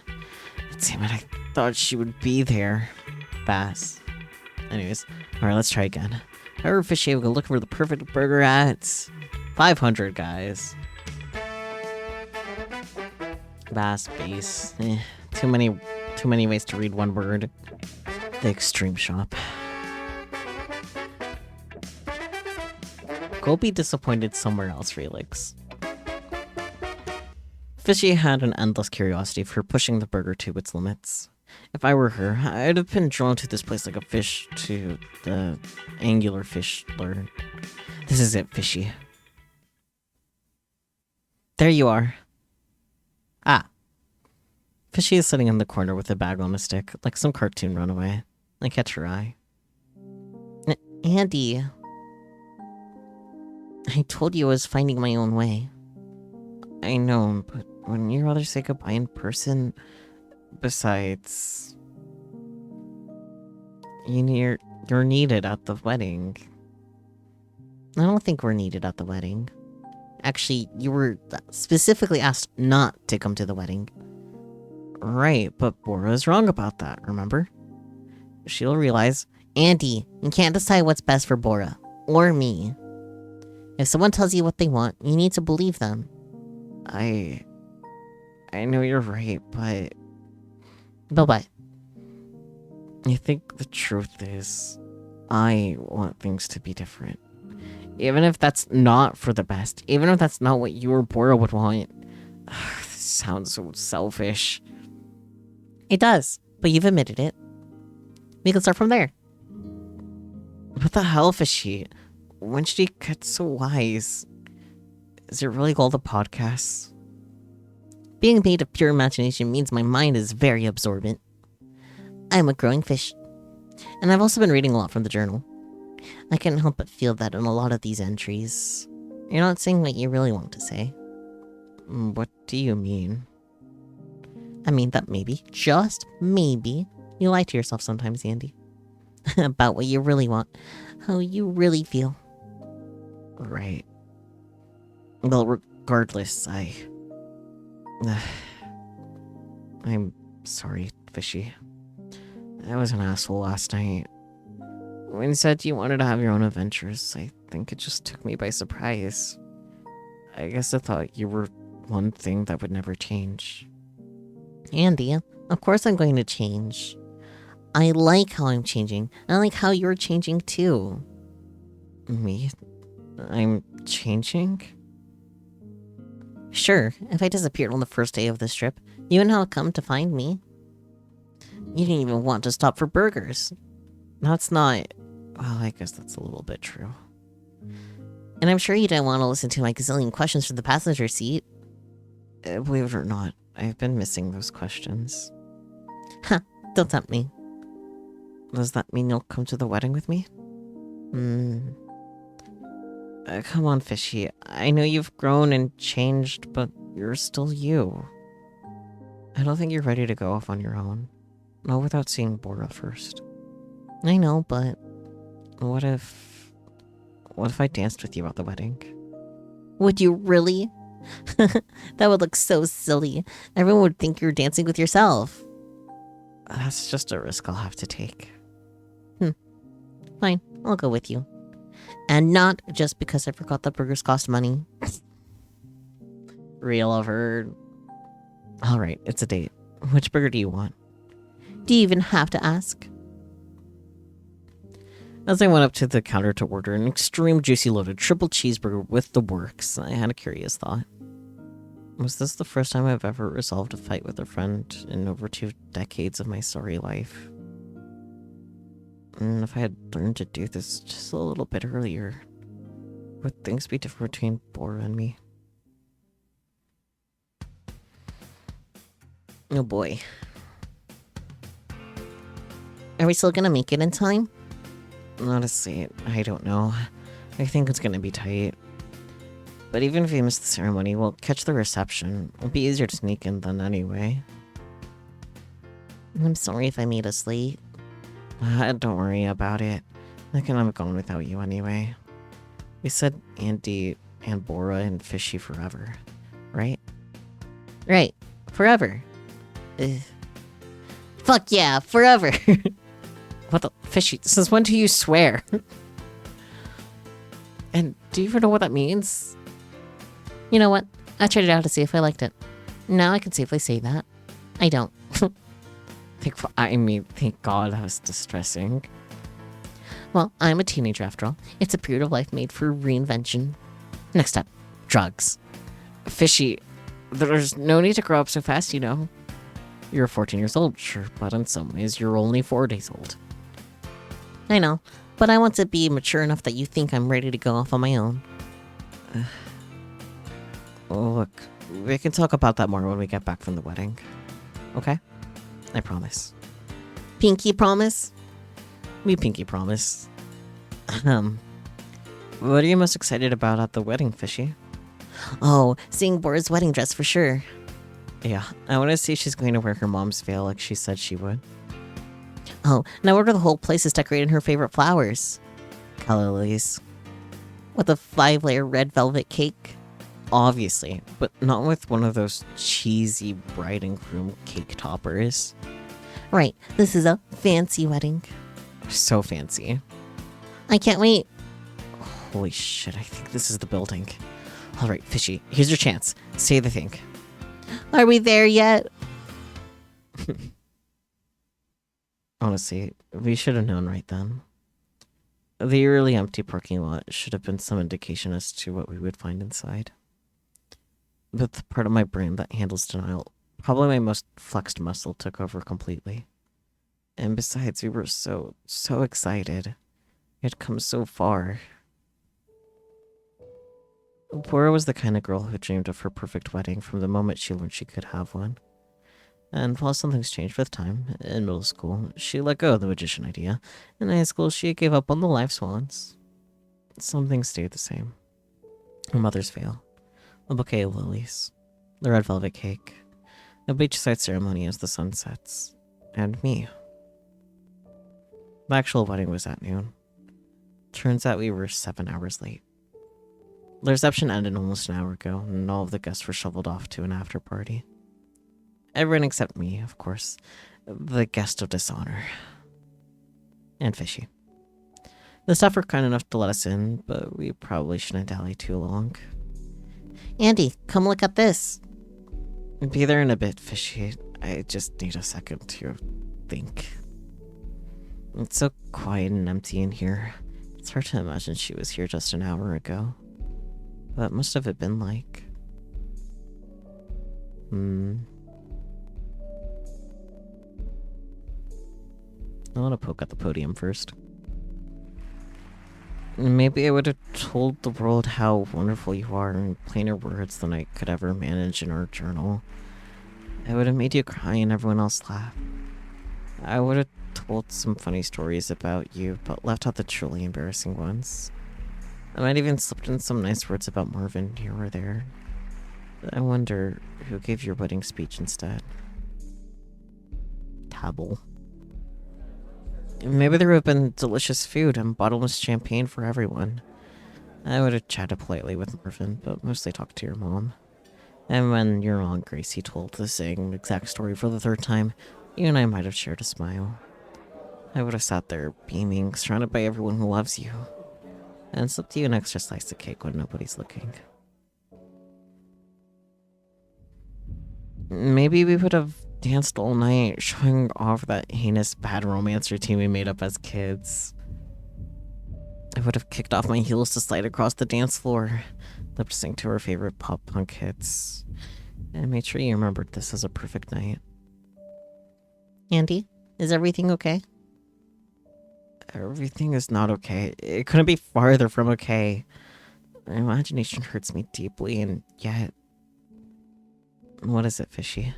Damn it, I thought she would be there. Bass. Anyways, alright, let's try again. However, Fishy will go looking for the perfect burger at 500 guys. Bass, Bass. Too many ways to read one word. The extreme shop. Go be disappointed somewhere else, Relix. Fishy had an endless curiosity for pushing the burger to its limits. If I were her, I'd have been drawn to this place like a fish to the angular fish lure. This is it, Fishy. There you are. Ah. Fishy is sitting in the corner with a bag on a stick, like some cartoon runaway. I catch her eye. Andy. I told you I was finding my own way. I know, but wouldn't you rather say goodbye in person? Besides, you're needed at the wedding. I don't think we're needed at the wedding. Actually, you were specifically asked not to come to the wedding. Right, but Bora's wrong about that, remember? She'll realize, Andy, you can't decide what's best for Bora. Or me. If someone tells you what they want, you need to believe them. I know you're right, but... But. I think the truth is, I want things to be different. Even if that's not for the best. Even if that's not what you or Bora would want. This sounds so selfish. It does, but you've admitted it. We can start from there. What the hell, Fishy? When should he get so wise? Is it really called a podcast? Being made of pure imagination means my mind is very absorbent. I'm a growing fish. And I've also been reading a lot from the journal. I can't help but feel that in a lot of these entries. You're not saying what you really want to say. What do you mean? I mean that maybe, just maybe, you lie to yourself sometimes, Andy. About what you really want. How you really feel. Right. Well, regardless, I'm sorry, Fishy. I was an asshole last night. When you said you wanted to have your own adventures, I think it just took me by surprise. I guess I thought you were one thing that would never change. Andy, of course I'm going to change. I like how I'm changing. I like how you're changing too. Me? I'm changing? Sure, if I disappeared on the first day of this trip, you wouldn't have come to find me. You didn't even want to stop for burgers. That's not... Well, I guess that's a little bit true. And I'm sure you didn't want to listen to my gazillion questions from the passenger seat. Believe it or not, I've been missing those questions. Huh, don't tempt me. Does that mean you'll come to the wedding with me? Come on, Fishy. I know you've grown and changed, but you're still you. I don't think you're ready to go off on your own. Not without seeing Bora first. I know, but... What if I danced with you at the wedding? Would you really? That would look so silly. Everyone would think you're dancing with yourself. That's just a risk I'll have to take. Fine, I'll go with you. And not just because I forgot that burgers cost money. Real of her. Alright, it's a date. Which burger do you want? Do you even have to ask? As I went up to the counter to order an extreme juicy loaded triple cheeseburger with the works, I had a curious thought. Was this the first time I've ever resolved a fight with a friend in over 2 decades of my sorry life? And if I had learned to do this just a little bit earlier, would things be different between Bora and me? Oh boy. Are we still gonna make it in time? Honestly, I don't know. I think it's gonna be tight. But even if we miss the ceremony, we'll catch the reception. It'll be easier to sneak in then anyway. I'm sorry if I made us late. Don't worry about it. I can have gone without you anyway. We said Andy and Bora and Fishy forever, right? Right. Forever. Fuck yeah, forever. What the... Fishy, since when do you swear? And do you even know what that means? You know what? I tried it out to see if I liked it. Now I can safely say that. I don't. Thank God, that was distressing. Well, I'm a teenager after all. It's a period of life made for reinvention. Next up, drugs. Fishy, there's no need to grow up so fast, you know. You're 14 years old, sure, but in some ways you're only 4 days old. I know, but I want to be mature enough that you think I'm ready to go off on my own. Look, we can talk about that more when we get back from the wedding. Okay? I promise. Pinky promise? We pinky promise. What are you most excited about at the wedding, Fishy? Oh, seeing Bora's wedding dress for sure. Yeah, I want to see if she's going to wear her mom's veil like she said she would. Oh, now order the whole place is decorated in her favorite flowers. Calla lilies. With a 5-layer red velvet cake. Obviously, but not with one of those cheesy bride and groom cake toppers. Right, this is a fancy wedding. So fancy. I can't wait. Holy shit, I think this is the building. Alright, Fishy, here's your chance. Say the thing. Are we there yet? Honestly, we should have known right then. The eerily empty parking lot should have been some indication as to what we would find inside. But the part of my brain that handles denial, probably my most flexed muscle, took over completely. And besides, we were so excited. We had come so far. Bora was the kind of girl who dreamed of her perfect wedding from the moment she learned she could have one. And while some things changed with time, in middle school, she let go of the magician idea. In high school, she gave up on the life swans. Some things stayed the same. Her mother's veil, a bouquet of lilies, the red velvet cake, a beachside ceremony as the sun sets, and me. The actual wedding was at noon. Turns out we were 7 hours late. The reception ended almost an hour ago, and all of the guests were shoveled off to an after party. Everyone except me, of course. The guest of dishonor. And Fishy. The staff were kind enough to let us in, but we probably shouldn't dally too long. Andy, come look at this. Be there in a bit, Fishy. I just need a second to think. It's so quiet and empty in here. It's hard to imagine she was here just an hour ago. What must have it been like? I want to poke at the podium first. Maybe I would have told the world how wonderful you are in plainer words than I could ever manage in our journal. I would have made you cry and everyone else laugh. I would have told some funny stories about you, but left out the truly embarrassing ones. I might even slipped in some nice words about Marvin here or there. I wonder who gave your wedding speech instead. Tabble. Maybe there would have been delicious food and bottomless champagne for everyone. I would have chatted politely with Marvin, but mostly talked to your mom. And when your Aunt Gracie told the same exact story for the third time, you and I might have shared a smile. I would have sat there, beaming, surrounded by everyone who loves you, and slipped you an extra slice of cake when nobody's looking. Maybe we would have danced all night, showing off that heinous bad romance routine we made up as kids. I would have kicked off my heels to slide across the dance floor, lip sync to our favorite pop punk hits, and made sure you remembered this as a perfect night. Andy, is everything okay? Everything is not okay. It couldn't be farther from okay. My imagination hurts me deeply, and yet... What is it, Fishy?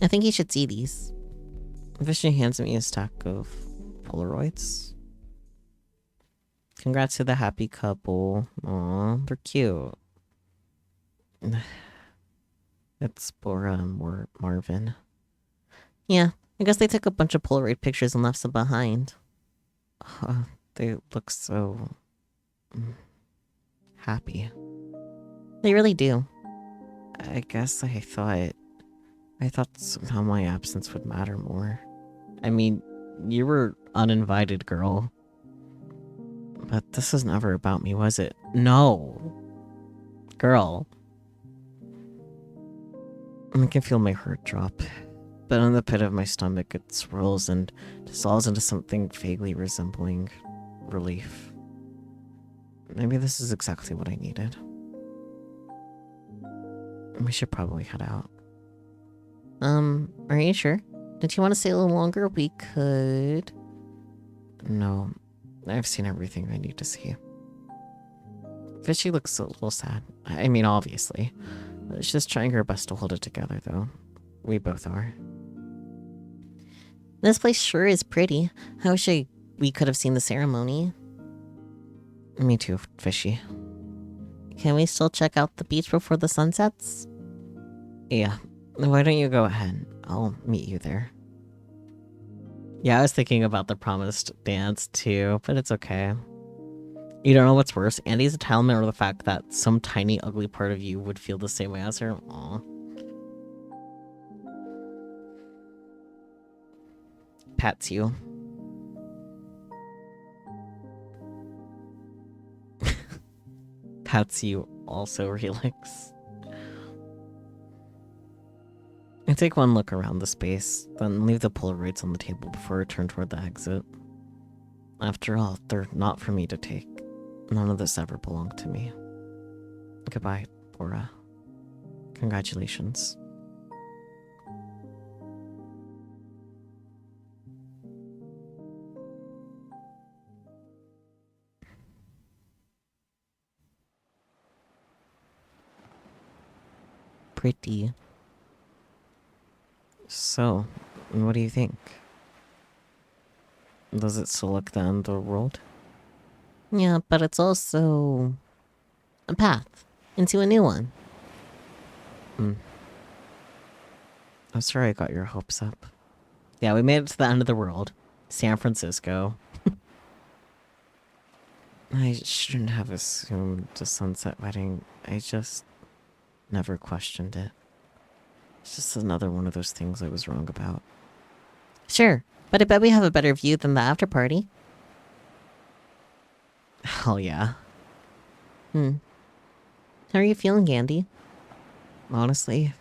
I think you should see these. Fishy hands me a stack of Polaroids. Congrats to the happy couple. Aw, they're cute. It's Bora and Marvin. Yeah, I guess they took a bunch of Polaroid pictures and left some behind. They look so... happy. They really do. I guess I thought somehow my absence would matter more. I mean, you were uninvited, girl. But this was never about me, was it? No. Girl. I can feel my heart drop. But in the pit of my stomach, it swirls and dissolves into something vaguely resembling relief. Maybe this is exactly what I needed. We should probably head out. Are you sure? Did you want to stay a little longer? We could... No, I've seen everything I need to see. Fishy looks a little sad. I mean, obviously. She's just trying her best to hold it together, though. We both are. This place sure is pretty. I wish we could have seen the ceremony. Me too, Fishy. Can we still check out the beach before the sun sets? Yeah. Why don't you go ahead? I'll meet you there. Yeah, I was thinking about the promised dance too, but it's okay. You don't know what's worse, Andy's entitlement or the fact that some tiny ugly part of you would feel the same way as her? Aw. Pats you. Pats you also, Relix. I take one look around the space, then leave the Polaroids on the table before I turn toward the exit. After all, they're not for me to take. None of this ever belonged to me. Goodbye, Bora. Congratulations. Pretty. So, what do you think? Does it still look the end of the world? Yeah, but it's also a path into a new one. I'm sorry I got your hopes up. Yeah, we made it to the end of the world. San Francisco. I shouldn't have assumed the sunset wedding. I just never questioned it. It's just another one of those things I was wrong about. Sure, but I bet we have a better view than the after party. Hell yeah. How are you feeling, Andy? Honestly,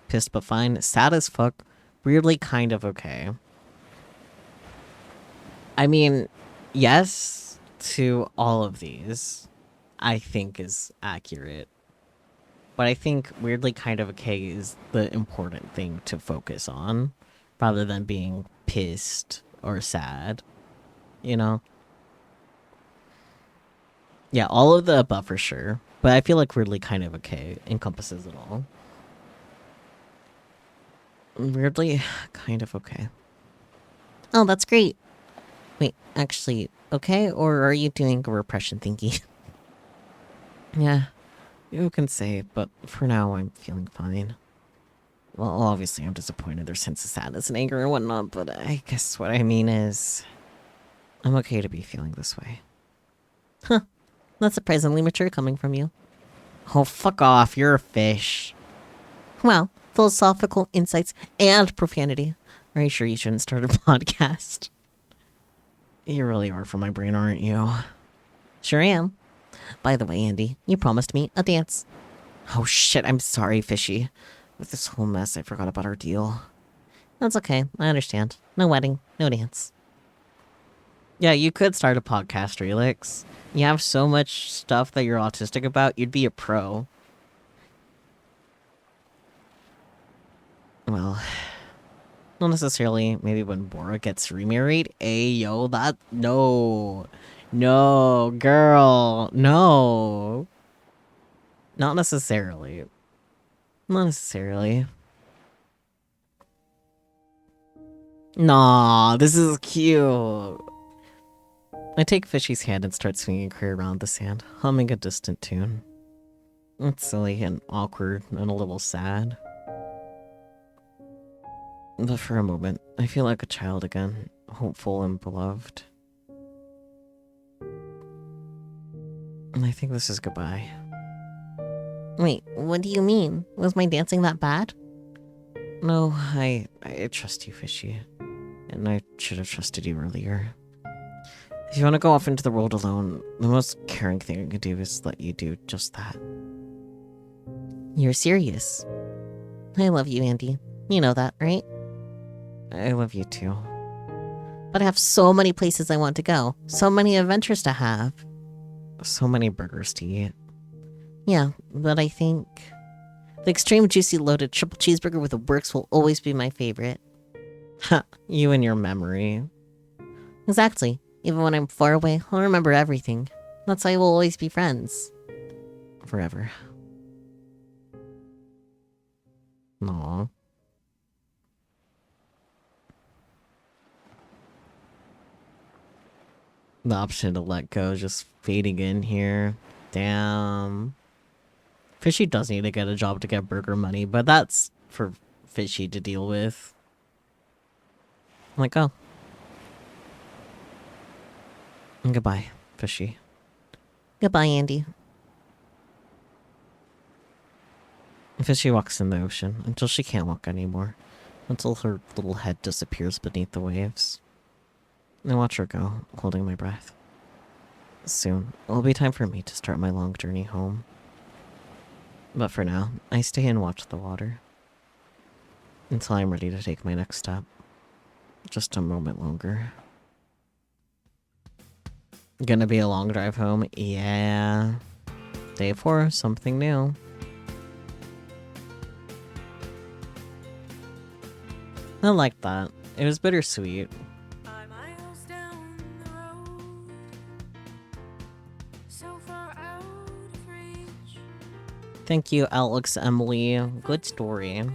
pissed but fine. Sad as fuck. Weirdly kind of okay. I mean, yes to all of these, I think is accurate. But I think weirdly kind of okay is the important thing to focus on, rather than being pissed or sad. You know? Yeah, all of the above for sure. But I feel like weirdly kind of okay encompasses it all. Weirdly kind of okay. Oh, that's great. Wait, actually, okay? Or are you doing a repression thingy? Yeah, you can say, but for now I'm feeling fine. Well, obviously I'm disappointed there's sense of sadness and anger and whatnot, but I guess what I mean is I'm okay to be feeling this way. Huh. That's surprisingly mature coming from you. Oh, fuck off. You're a fish. Well, philosophical insights and profanity. Are you sure you shouldn't start a podcast? You really are for my brain, aren't you? Sure am. By the way, Andy, you promised me a dance. Oh shit, I'm sorry, Fishy. With this whole mess, I forgot about our deal. That's okay, I understand. No wedding, no dance. Yeah, you could start a podcast, Relix. You have so much stuff that you're autistic about, you'd be a pro. Well, not necessarily. Maybe when Bora gets remarried. Ayo, that... No. No, girl. No. Not necessarily. Not necessarily. Nah, this is cute. I take Fishy's hand and start swinging her around the sand, humming a distant tune. It's silly and awkward and a little sad. But for a moment, I feel like a child again, hopeful and beloved. And I think this is goodbye. Wait, what do you mean? Was my dancing that bad? No, I trust you, Fishy. And I should have trusted you earlier. If you want to go off into the world alone, the most caring thing I can do is let you do just that. You're serious. I love you, Andy. You know that, right? I love you too. But I have so many places I want to go. So many adventures to have. So many burgers to eat. Yeah, but I think the extreme juicy loaded triple cheeseburger with the works will always be my favorite. Ha, you and your memory. Exactly. Even when I'm far away, I'll remember everything. That's why we'll always be friends. Forever. Aww. The option to let go just fading in here. Damn. Fishy does need to get a job to get burger money, but that's for Fishy to deal with. I'm like, oh. And goodbye, Fishy. Goodbye, Andy. Fishy walks in the ocean until she can't walk anymore. Until her little head disappears beneath the waves. I watch her go, holding my breath. Soon, it'll be time for me to start my long journey home. But for now, I stay and watch the water. Until I'm ready to take my next step. Just a moment longer. Gonna be a long drive home. Yeah. Day 4, something new. I like that. It was bittersweet. Thank you, Alex, Emily. Good story.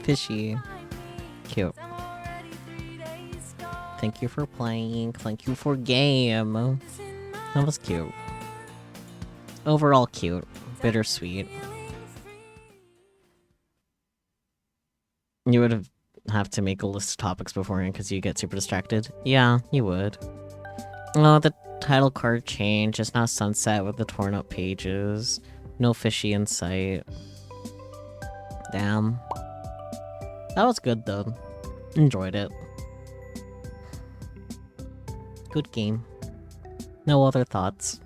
Fishy. Cute. Thank you for playing. Thank you for game. That was cute. Overall cute. Bittersweet. You would have to make a list of topics beforehand because you get super distracted. Yeah, you would. Oh, the title card change is now sunset with the torn up pages. No fishy in sight. Damn. That was good though. Enjoyed it. Good game. No other thoughts.